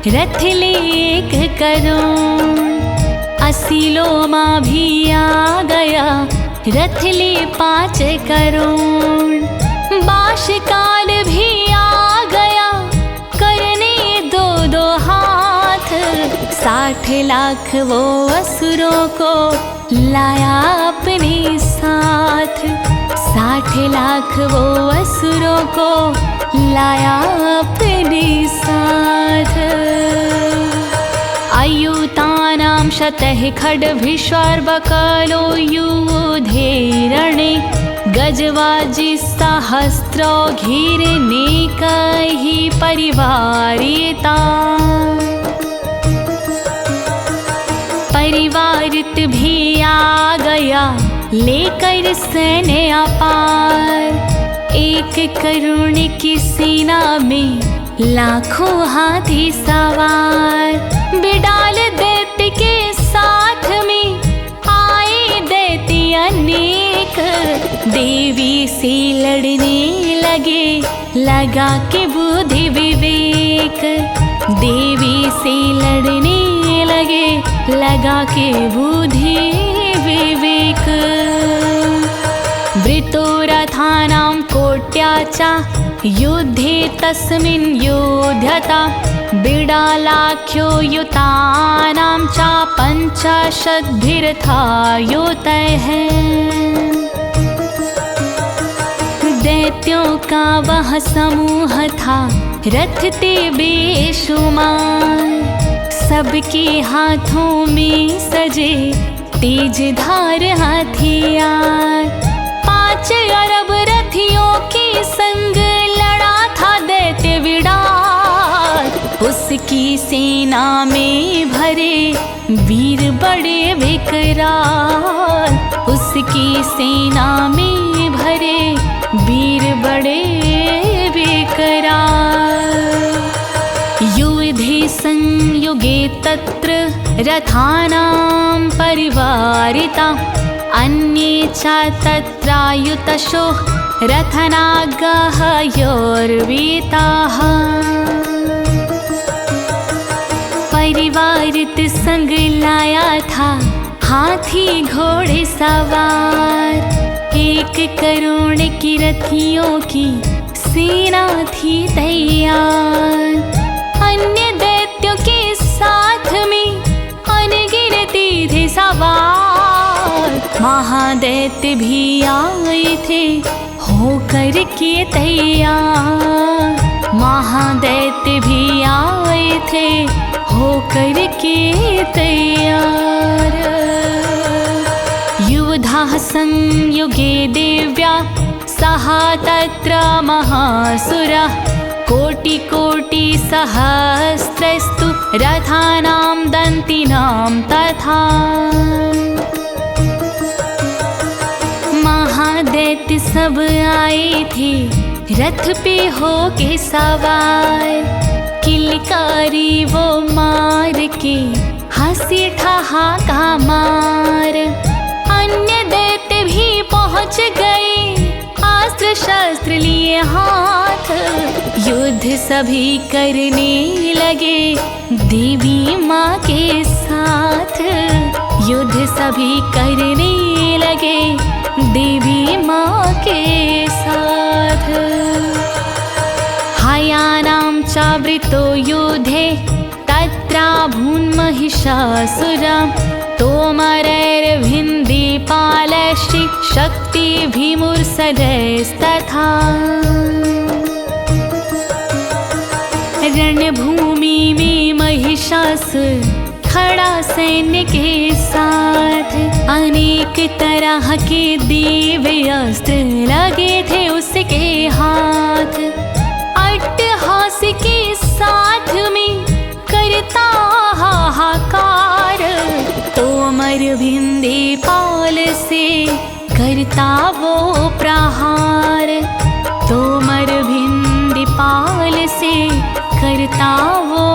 रथ लेक करुण। असीलोमा भी आ गया रथ ले 5 करुण। बाशकाल भी आ गया करने 2 हाथ। 60 लाख वो असुरों को लाया अपने साथ। 60 लाख वो असुरों को लाया अपने साथ। अयुतानां शतः खड्गभिष्वार्बकलो युधे रणे। गजवाजी सहस्रो घिरनेकैः परिवारिता। परिवारित भी आ गया लेकर सैन्य अपार। 1 करुण की सेना में लाखों हाथी सवार। बिडाल दैत्य के साथ में आए दैत्य अनेक। देवी से लड़ने लगे लगा के बुद्धि विवेक। देवी से लड़ने लगे लगा के बुद्धि विवेक। वृतो रथानां कोट्या च युद्धे तस्मिन् योध्यता। बिडालाख्यो युतानां च 50 युतैः। दैत्यों का वह समूह था रथ ते बेशुमार। सबके हाथों में सजे तेजधार हथियार। 5 अरब रथियों के संग लड़ा था दैत्य विडाल। उसकी सेना में भरे वीर बड़े विकराल। उसकी सेना में भरे वीर बड़े विकराल। युधे संयुगे तत्र रथानां परिवारिता। अन्ये च तत्रायुतशो रथनागाः योर्विताः। परिवारित संग लाया था हाथी घोड़े सवार। 1 करुण की रथियों की सेना थी तैयार। अन्य दैत्यों के साथ में अनगिनती थे सवार। महादैत्य भी आए थे होकर के तैयार। महादैत्य भी आए थे होकर के तैयार। युधाः संयुगे देव्या सह तत्र महासुरः। कोटि सहस्रस्तु रथानां दन्तिनां तथा। महादैत्य सब आए थे रथ पे हो के सवार। किलकारी वो मार के हंसी ठहाका मार। अन्य दैत्य भी पहुँच गए अस्त्र शस्त्र लिए हाथ। युद्ध सभी करने लगे देवी माँ के साथ। युद्ध सभी करने लगे देवी माँ के साथ। हयानां च वृतो युधे तत्रा भून्महिषासुरा। तोमरैर्भिन्दिपालैश्च शक्तिभिमुर्सदैस्तथा। रणभूमि में महिषासुर खड़ा सैन्य के साथ। अनेक तरह के दिव्य अस्त्र लगे थे उसके हाथ। अट्टहास के साथ में करता हाहाकार। तोमर भिंदीपाल से करता वो प्रहार। तोमर भिंदीपाल से करता वो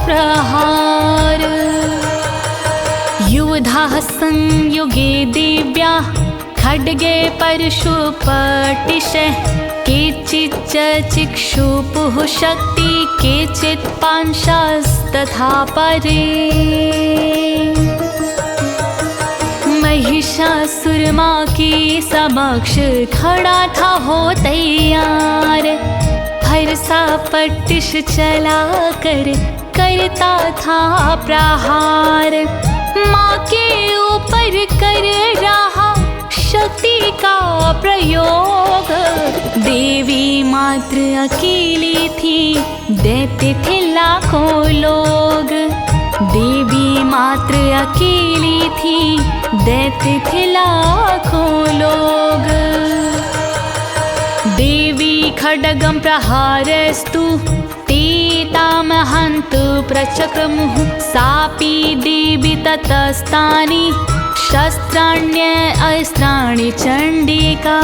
प्रहार। युधाः संयुगे दिव्या खड्गे परशुपटिशः। केचिच्च चिक्षुपुः शक्ति केचित् पांशास्तथा परे। महिषासुर माँ के समक्ष खड़ा था हो तैयार, फरसा पट्टिश चला कर करता था प्रहार। माँ के ऊपर कर रहा शक्ति का प्रयोग। देवी मात्र अकेली थी, दैत्य थे लाखों लोग। देवी मात्र अकेली थी, दैत्य थे लाखों लोग। देवी खड्गं प्रहारस्तु तेतामहन्तु प्रचक्रमुः। सापि देवी ततस्तानि शस्त्राण्य अस्त्राणि चंडिका।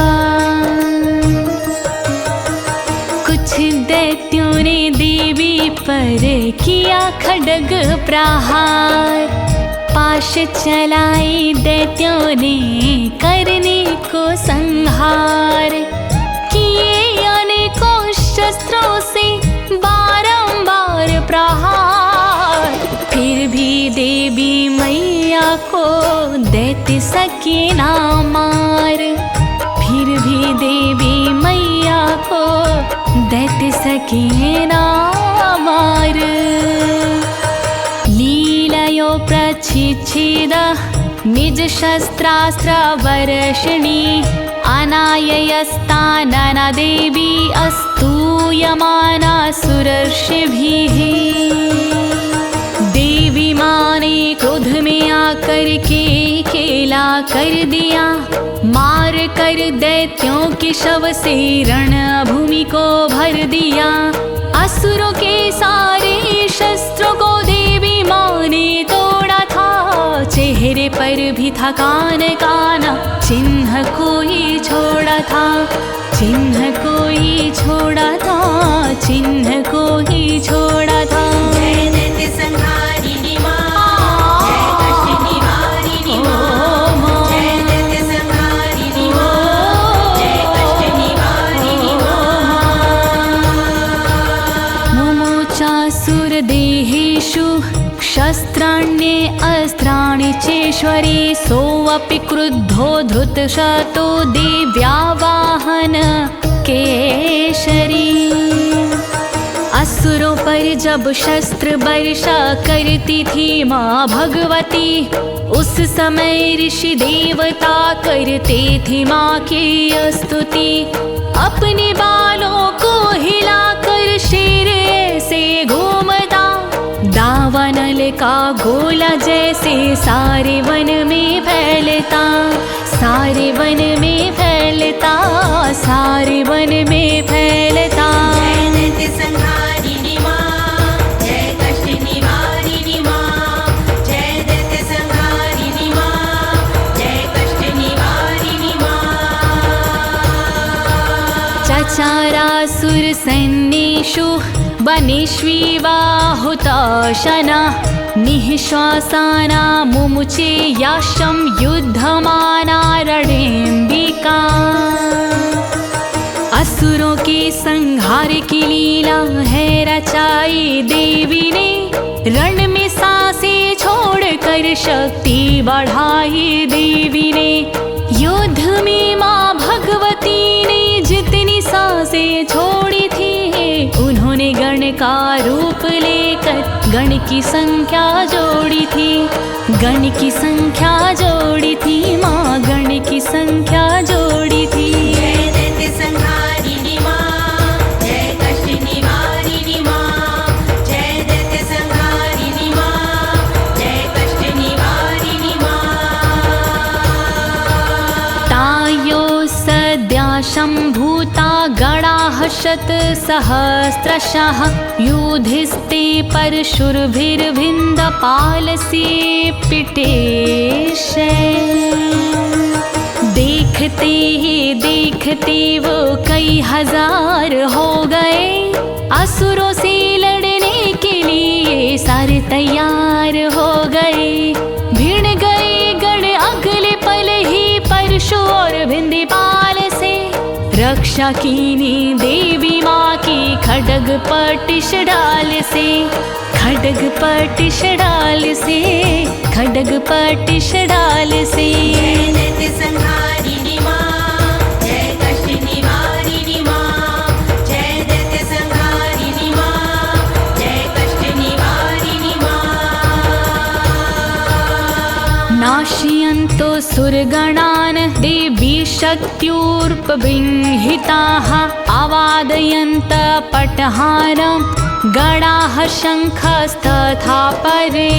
कुछ दैत्यों ने देवी पर किया खड्ग प्रहार। पाश चलाई दैत्यों ने करने को संहार। किए अनेकों शस्त्रों से बारंबार प्रहार। फिर भी देवी मैया को दैत्य सके ना मार। फिर भी देवी मैया को दैत्य सके ना मार। लीलयो प्रच्छिच्छेद निज शस्त्रास्त्र वर्षिणी। अनाययस्तानना देवी अस्तूयमाना सुरर्षिभिः। देवी माँ ने क्रोध में आकर के खेला कर दिया। मार कर दैत्यों के शव से रणभूमि को भर दिया। असुरों के सारे शस्त्रों को देवी माँ ने तोड़ा था। चेहरे पर भी था कान काना, चिन्ह कोई छोड़ा था। चिन्ह कोई छोड़ा था, चिन्ह कोई छोड़ा था। जय दैत्य संहारिणी माँ, जय कष्ट निवारिणी माँ। जय दैत्य संहारिणी माँ, जय कष्ट निवारिणी माँ। मुमुचासुर देहेषु शस्त्राण्ये अस्त्राणि चेश्वरी। सोऽपि क्रुद्धो धृतशतो देव्यावाहन केशरी। असुरों पर जब शस्त्र वर्षा करती थी माँ भगवती, उस समय ऋषि देवता करते थे माँ की स्तुति। अपने बालों को हिलाकर शेर ऐसे घूमता। दावानल का गोला जैसे सारे वन में फैलता। सारे वन में फैलता, सारे वन में फैलता। जय दैत्य संहारिणी माँ, जय कष्ट निवारिणी माँ। जय दैत्य संहारिणी माँ, जय कष्ट निवारिणी माँ। चचारासुर सैन्येषु वनेष्वीवाहुताशना। निःश्वासाना मुमुचे याशं युद्धमाना रणेम्बिका। असुरों के संहार की लीला है रचाई देवी ने। रण में सांसें छोड़कर शक्ति बढ़ाई देवी ने। युद्ध में माँ भगवती ने जितनी सांसें छोड़ी थी, उन्होंने गण का रूप लेकर गण की संख्या जोड़ी थी। गण की संख्या जोड़ी थी माँ, गण की संख्या जोड़ी थी। जय दैत्य संहारिणी माँ, जय कष्ट निवारिणी माँ। जय दैत्य संहारिणी माँ, जय कष्ट निवारिणी माँ। तायो सद्या शम्भूता गणाः शतसहस्रशः। युधिस्ते परशुरभिर्भिन्दपालसे पिटेशे। देखते ही देखते वो कई हजार हो गए। असुरों से लड़ने के लिए सारे तैयार हो गए। भिड़ गए गण अगले पल ही परशु और भिंदीपाल से। रक्ष रक्षा कीनी देवी माँ की खड्ग पटिश डाल से, खड्ग पटिश डाल से, खड्ग पटिश डाल से। जय दैत्य संहारिणी माँ, जय कष्ट निवारिणी माँ, जय दैत्य संहारिणी माँ, जय कष्ट निवारिणी माँ। नाशयन्तो सुरगणान् देवी शक्त्यूर्पबृंहिताः, आवादयन्त पटहारं गणाः शंखस्तथा परे।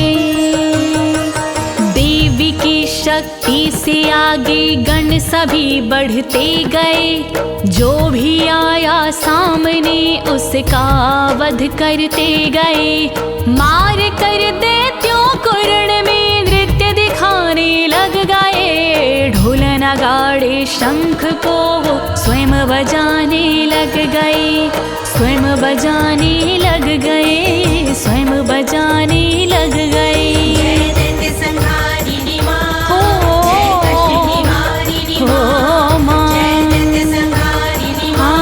देवी की शक्ति से आगे गण सभी बढ़ते गए, जो भी आया सामने उसका वध करते गए। मार कर दैत्यों को रण में नृत्य दिखाने लग गए, ढोल नगाड़े शंख को वो स्वयं बजाने लग गए, स्वयं बजाने लग गए, स्वयं बजाने लग गए। जय दैत्य संहारिणी माँ, जय कष्ट निवारिणी माँ, जय दैत्य संहारिणी माँ,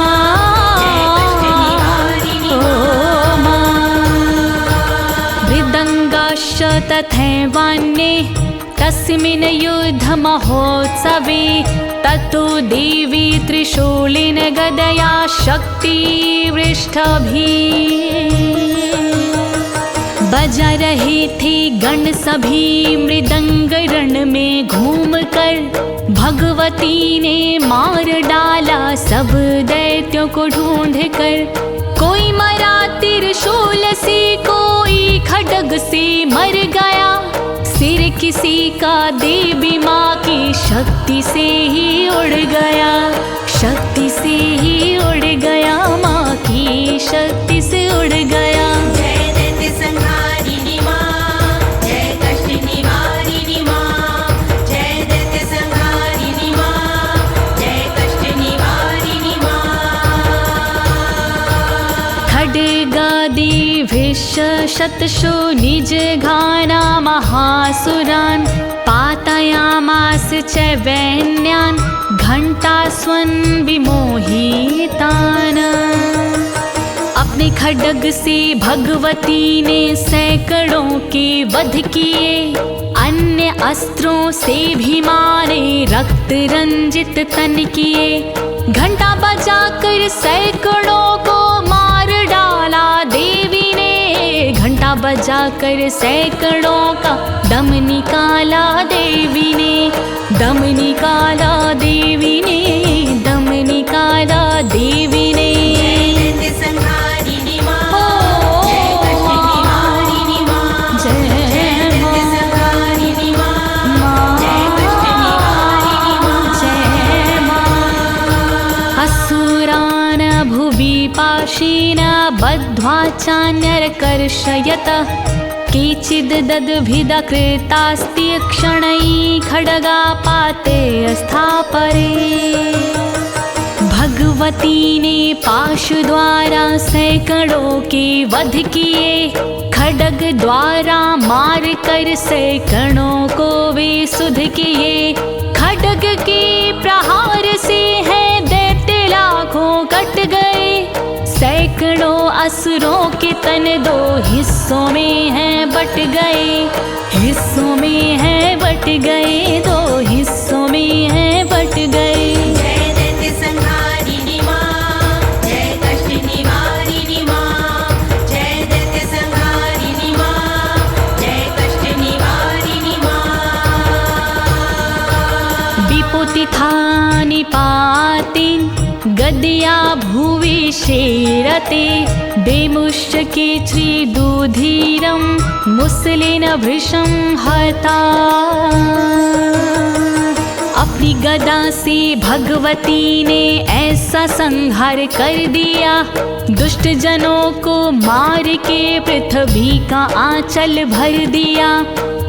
जय कष्ट निवारिणी माँ। मृदङ्गाश्च तथैवान्ये तस्मिन् युद्ध महोत्सवे, ततो देवी त्रिशूलेन गदया शक्तिवृष्टिभिः बजा रहे थे गण सभी मृदंग रण में घूमकर। भगवती ने मार डाला सब दैत्यों को ढूंढ कर। कोई मरा त्रिशूल से, कोई खड्ग से मर गया, सिर किसी का देवी माँ की शक्ति से ही उड़ गया, शक्ति से ही उड़ गया, माँ की शक्ति से उड़ गया। जय दैत्य संहारिणी माँ, जय कष्ट निवारिणी माँ, जय दैत्य संहारिणी माँ, जय कष्ट निवारिणी माँ। खड्गादि विष शतशो निज घाना महासुरान्, पातयामास च वैन्यान् घंटास्वन् विमोहितान्। अपने खड्ग से भगवती ने सैकड़ों के वध किए, अन्य अस्त्रों से भी मारे रक्त रंजित तन किए। घंटा बजाकर सैकड़ों को मार डाला देवी ने, घंटा बजाकर सैकड़ों का दम निकाला देवी ने, दम निकाला देवी ने, दम निकाला देवी ने। जय दैत्य संहारिणी माँ, जय कष्ट निवारिणी माँ, जय दैत्य संहारिणी माँ, जय कष्ट निवारिणी माँ, जय माँ। असुरान् भुवि पाशेन बद्ध्वा चान्यर्कर्षयत्, केचिद् दद्भिदा कृतास्ति क्षणैः खड्गापाते स्थापरे। भगवती ने पाश द्वारा सैकड़ों के वध किए, खड्ग द्वारा मार कर सैकड़ों को वे सुध किए। खड्ग के प्रहार से है दैत्य लाखों कट गए, सैकड़ों असुरों के तन दो हिस्सों में हैं बट गए, हिस्सों में हैं बट गए, दो हिस्सों में हैं बट गए। जय दैत्य संहारिणी माँ, जय कष्ट निवारिणी माँ, जय दैत्य संहारिणी माँ, जय कष्ट निवारिणी माँ। विपुतिथा निपातिन् गदया भुवि शेरते, देमुश्चके श्रीदुधीरं मुसलेन भृशं हता। अपनी गदा से भगवती ने ऐसा संहार कर दिया, दुष्ट जनों को मार के पृथ्वी का आंचल भर दिया।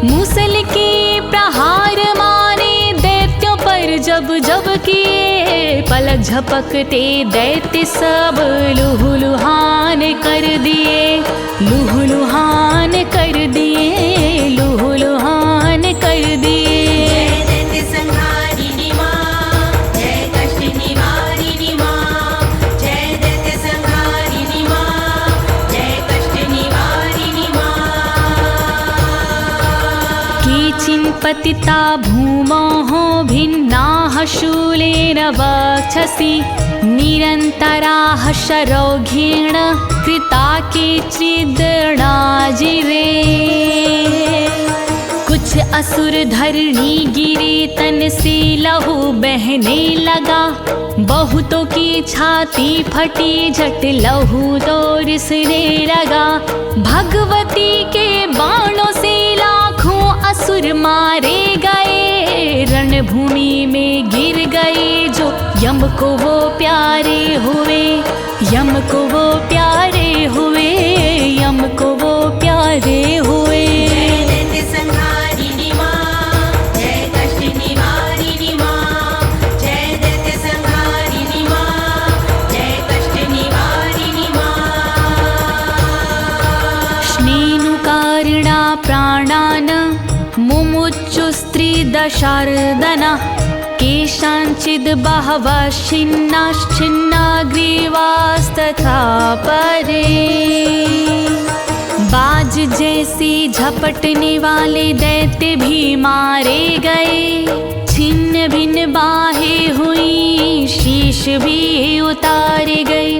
मूसल के प्रहार मारे दैत्यों पर जब जब किए, पलक झपकते दैत्य सब लुहुलुहान कर दिए, लुहुलुहान कर दिए, लुहुलुहान कर दिए। जय दैत्य संहारिणी माँ, जय कष्ट निवारिणी माँ, पतिता भूमोः भिन्नाः शूलेन वक्षसि निरन्तराः शरौघेण कृता केचिद्रणाजिरे। कुछ असुर धरणी गिरे तन से लहू बहने लगा, बहुतों की छाती फटी झट लहू तो रिसने लगा। भगवती के बाणों से लाखों असुर मारे गए, रणभूमि में गिर गए जो यम को वो प्यारे हुए, यम को वो प्यारे हुए, यम को वो प्यारे हुए। प्राणान मुमुचुस्त्रिदशार्दना केषाञ्चिद् बहवः छिन्नाश्छिन्ना ग्रीवास्तथा परे। बाज जैसे झपटने वाले दैत्य भी मारे गए, छिन्न भिन्न बाहें हुई, शीश भी उतारे गए।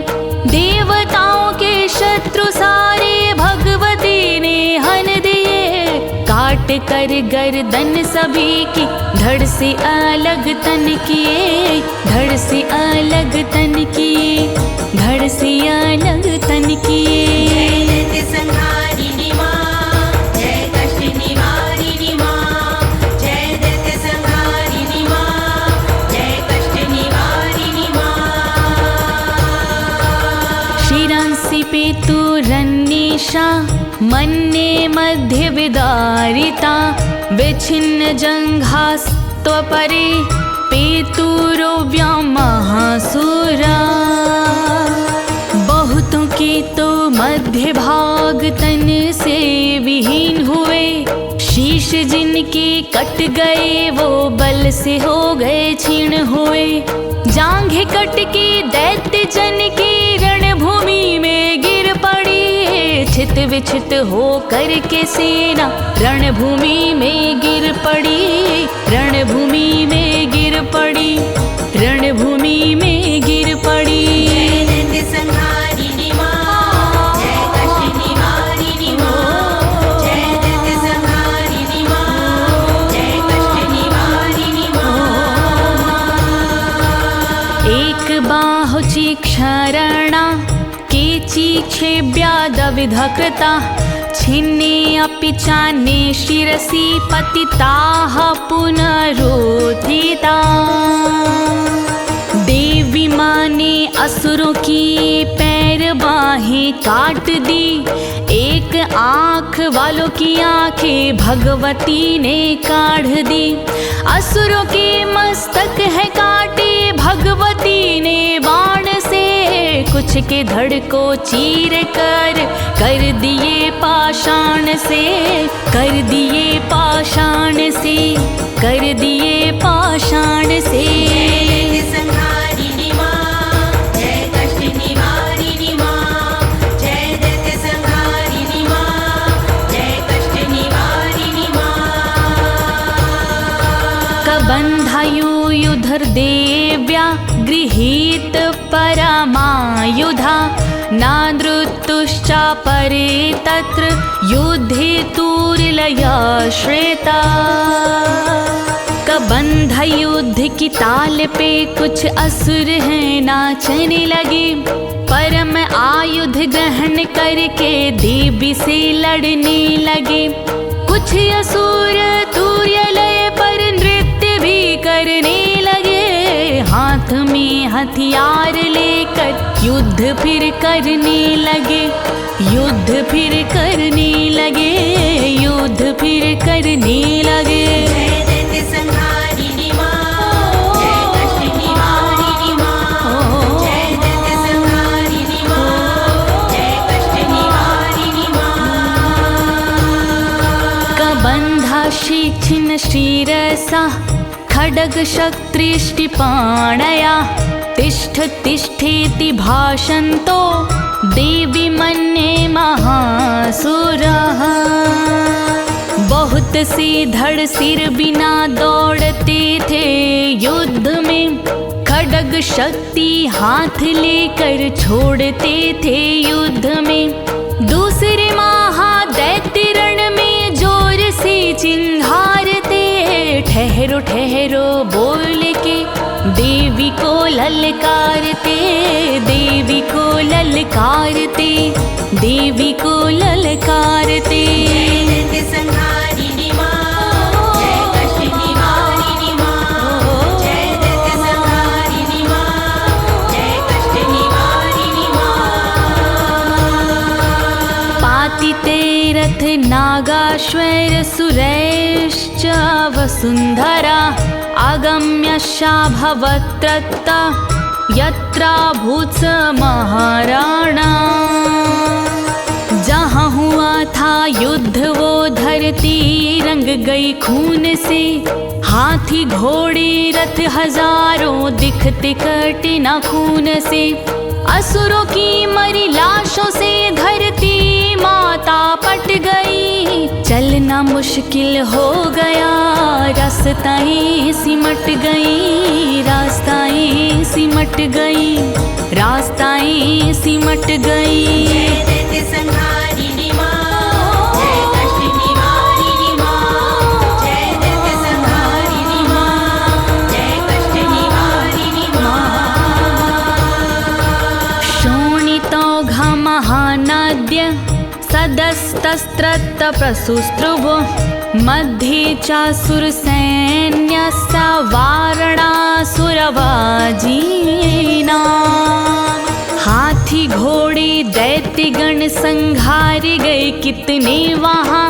देवताओं के शत्रु सारे भगवती ने हन दिए, काट कर गर्दन सभी की धड़ से अलग तन किए, धड़ से अलग तन किए, धड़ से अलग तन किए। पेतुरन्निशा मन्ये मध्ये विदारिता, विच्छिन्न जङ्घास्त्वपरे पेतुरो महासुरा। बहुतों के तो मध्य भाग तन से विहीन हुए, शीश जिनके कट गए वो बल से हो गए छीण हुए। जांघें कट के दैत्य जन की रणभूमि में गिर पड़ी, छित विछित हो कर के सेना रणभूमि में गिर पड़ी, रणभूमि में गिर पड़ी, रणभूमि में गिर पड़ी। क्षरणा केचिक्षेव्यादविधकृता, छिन्ने अपि चान्ये शिरसि पतिताः पुनरुत्थिता। देवी माँ ने असुरों की पैर बाहें काट दी, एक आँख वालों की आँखें भगवती ने काढ़ दी। असुरों के मस्तक है काटे भगवती ने बाण से, कुछ के धड़ को चीर कर दिए पाषाण से, कर दिए पाषाण से, कर दिए पाषाण से। बन्धायुयुधर देव्या गृहीत परमायुधा, नादृतुश्चापरे तत्र युद्धे तुर्लया श्वेता। कबंध युद्ध की ताल पे कुछ असुर हैं नाचने लगे, परम आयुध ग्रहण करके देवी से लड़ने लगे। कुछ असुर तुर्यलय पर नृत्य भी करने लगे, हाथ में हथियार लेकर युद्ध फिर करने लगे, युद्ध फिर करने लगे, युद्ध फिर करने लगे। शिक्षिन शिरसा खड्ग शक्त्रिष्टिपाणया, तिष्ठ तिष्ठेति भाषन्तो देवी मन्ये महासुरः। बहुत रक्त से धड़ सिर बिना दौड़ते थे युद्ध में, खड्ग शक्ति हाथ लेकर छोड़ते थे युद्ध में। दूसरे महादैत्य रण में जोर से चिंघारते, ठहरो ठहरो बोल के देवी को ललकारते, देवी को ललकारते, देवी को ललकारते। जय दैत्य संहारिणी मां, जय कष्ट निवारिणी मां, जय दैत्य संहारिणी मां, जय कष्ट निवारिणी मां। पातिते रथ नागाश्वैर सुरैश्च वसुन्धरा, आगम्यशा भवत्रत्ता यत्रा भूत्स महाराणा। जहाँ हुआ था युद्ध वो धरती रंग गई खून से, हाथी घोड़े रथ हजारों दिखते कटे ना खून से। असुरों की मरी लाशों से धरती माता पट गई, चलना मुश्किल हो गया, रास्ताएं सिमट गई, रास्ताएं सिमट गई, रास्ताएं सिमट गई। जय दैत्य संहारिणी मां, जय कष्ट निवारिणी मां, जय दैत्य संहारिणी मां, जय कष्ट निवारिणी मां। शोणितौघ महानाद्य सदस्तस्त्रत्त प्रसुस्त्रुवो, मध्ये चासुर सैन्यस्य वारणासुरवाजीना। हाथी घोड़े दैत्यगण संघार गए कितने वहाँ,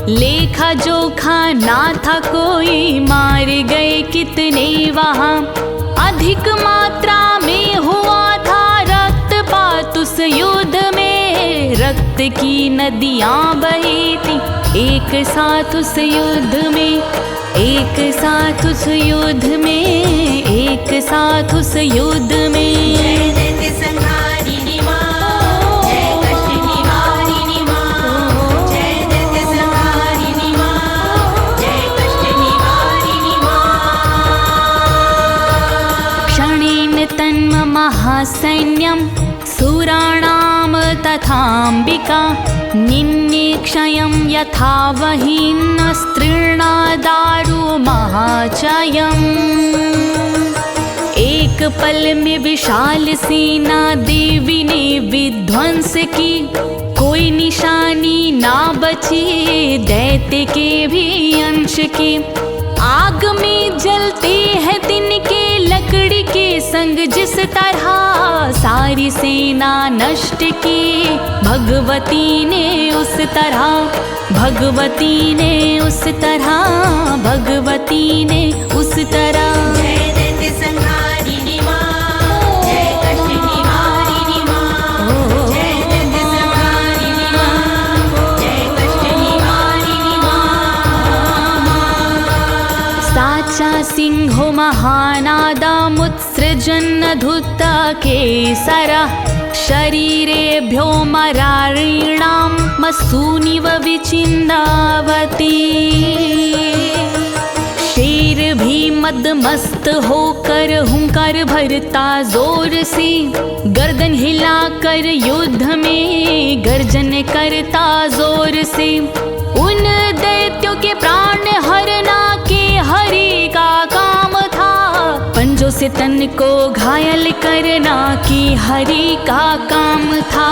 लेखा जोखा ना था कोई, मार गए कितने वहाँ। अधिक मात्रा में हुआ था रक्तपात उस युद्ध में, रक्त की नदियाँ बही थी एक साथ उस युद्ध में, एक साथ उस युद्ध में, एक साथ उस युद्ध में। जय दैत्य संहारिणी मां, जय कष्ट निवारिणी मां, जय दैत्य संहारिणी मां, जय कष्ट निवारिणी मां। क्षणेन तन्म महासैन्यं सुराणां तथाम्बिका, निन्ने क्षयं यथा वहीन्न स्त्रीणादारु महाचयम्। एक पल में विशाल सेना देवी ने विध्वंस की, कोई निशानी ना बची दैत्य के भी अंश की। आग में जलते हैं दिन के लकड़ी के संग, जिस तरह सारी सेना नष्ट की भगवती ने उस तरह, भगवती ने उस तरह, भगवती ने उस तरह। जय दैत्य संहारिणी मां, जय कष्ट निवारिणी मां, जय दैत्य संहारिणी मां, जय कष्ट निवारिणी मां। साचा सिंहो महानादमुत्सृजन् धुत्ता केसरा, शरीरेभ्यो मरारीणां मसूनिव विचिन्दावती। शेर भी मदमस्त होकर हुंकार भरता जोर से, गर्दन हिलाकर युद्ध में गर्जन करता जोर से। उन दैत्यों के प्राण हरना के हरि का काम था, पंजों से तन को घायल करना की हरि का काम था,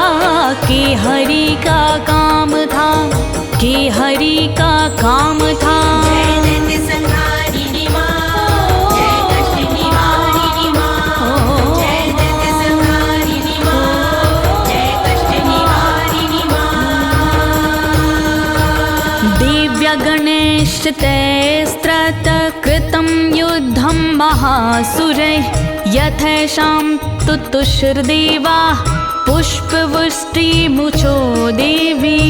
के हरि का काम था, के हरि का काम था। जय दैत्य संहारिणी मां, जय कष्ट निवारिणी मां, जय दैत्य संहारिणी मां, जय कष्ट निवारिणी मां। दिव्य गणेश तैस्त्रत कृतं युद्धं महासुरैः, यथैषां तुतुष्र्देवा पुष्पवृष्टिमुचो देवी।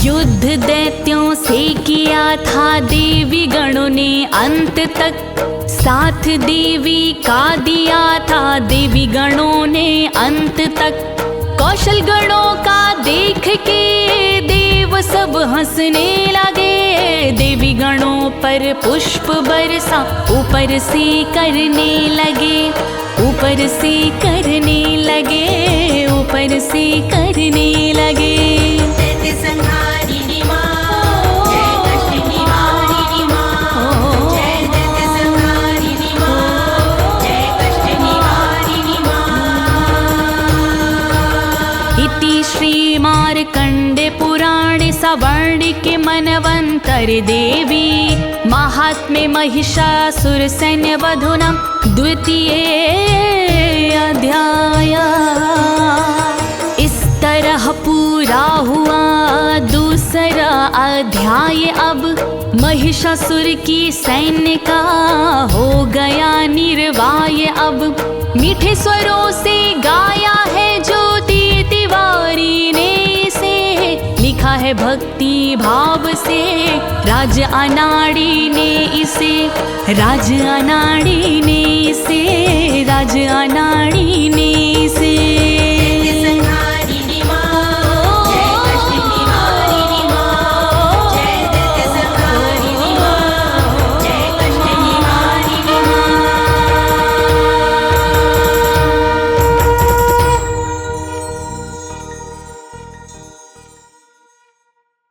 युद्ध दैत्यों से किया था देवी गणों ने अंत तक, साथ देवी का दिया था देवी गणों ने अंत तक। कौशल गणों का देख के देव सब हंसने लगे, पर पुष्प बरसा, ऊपर से करने लगे, ऊपर से करने लगे, ऊपर से करने लगे। दैत्य संहारिणी माँ, जय कष्ट निवारिणी माँ, जय दैत्य संहारिणी माँ, जय कष्ट निवारिणी माँ। इति श्री मार्कण्डे पुराणे सवर्णिके मनवन्तर देवी महात्म्ये महिषासुर सैन्य वधूनां द्वितीय अध्याय। इस तरह पूरा हुआ दूसरा अध्याय। अब महिषासुर की सैन्य का हो गया निर्वाय। अब मीठे स्वरों से गाया है ज्योति तिवारी ने इसे, लिखा है भक्ति भाव से राज अनाड़ी ने इसे, राज अनाड़ी ने इसे, राज अनाड़ी ने इसे।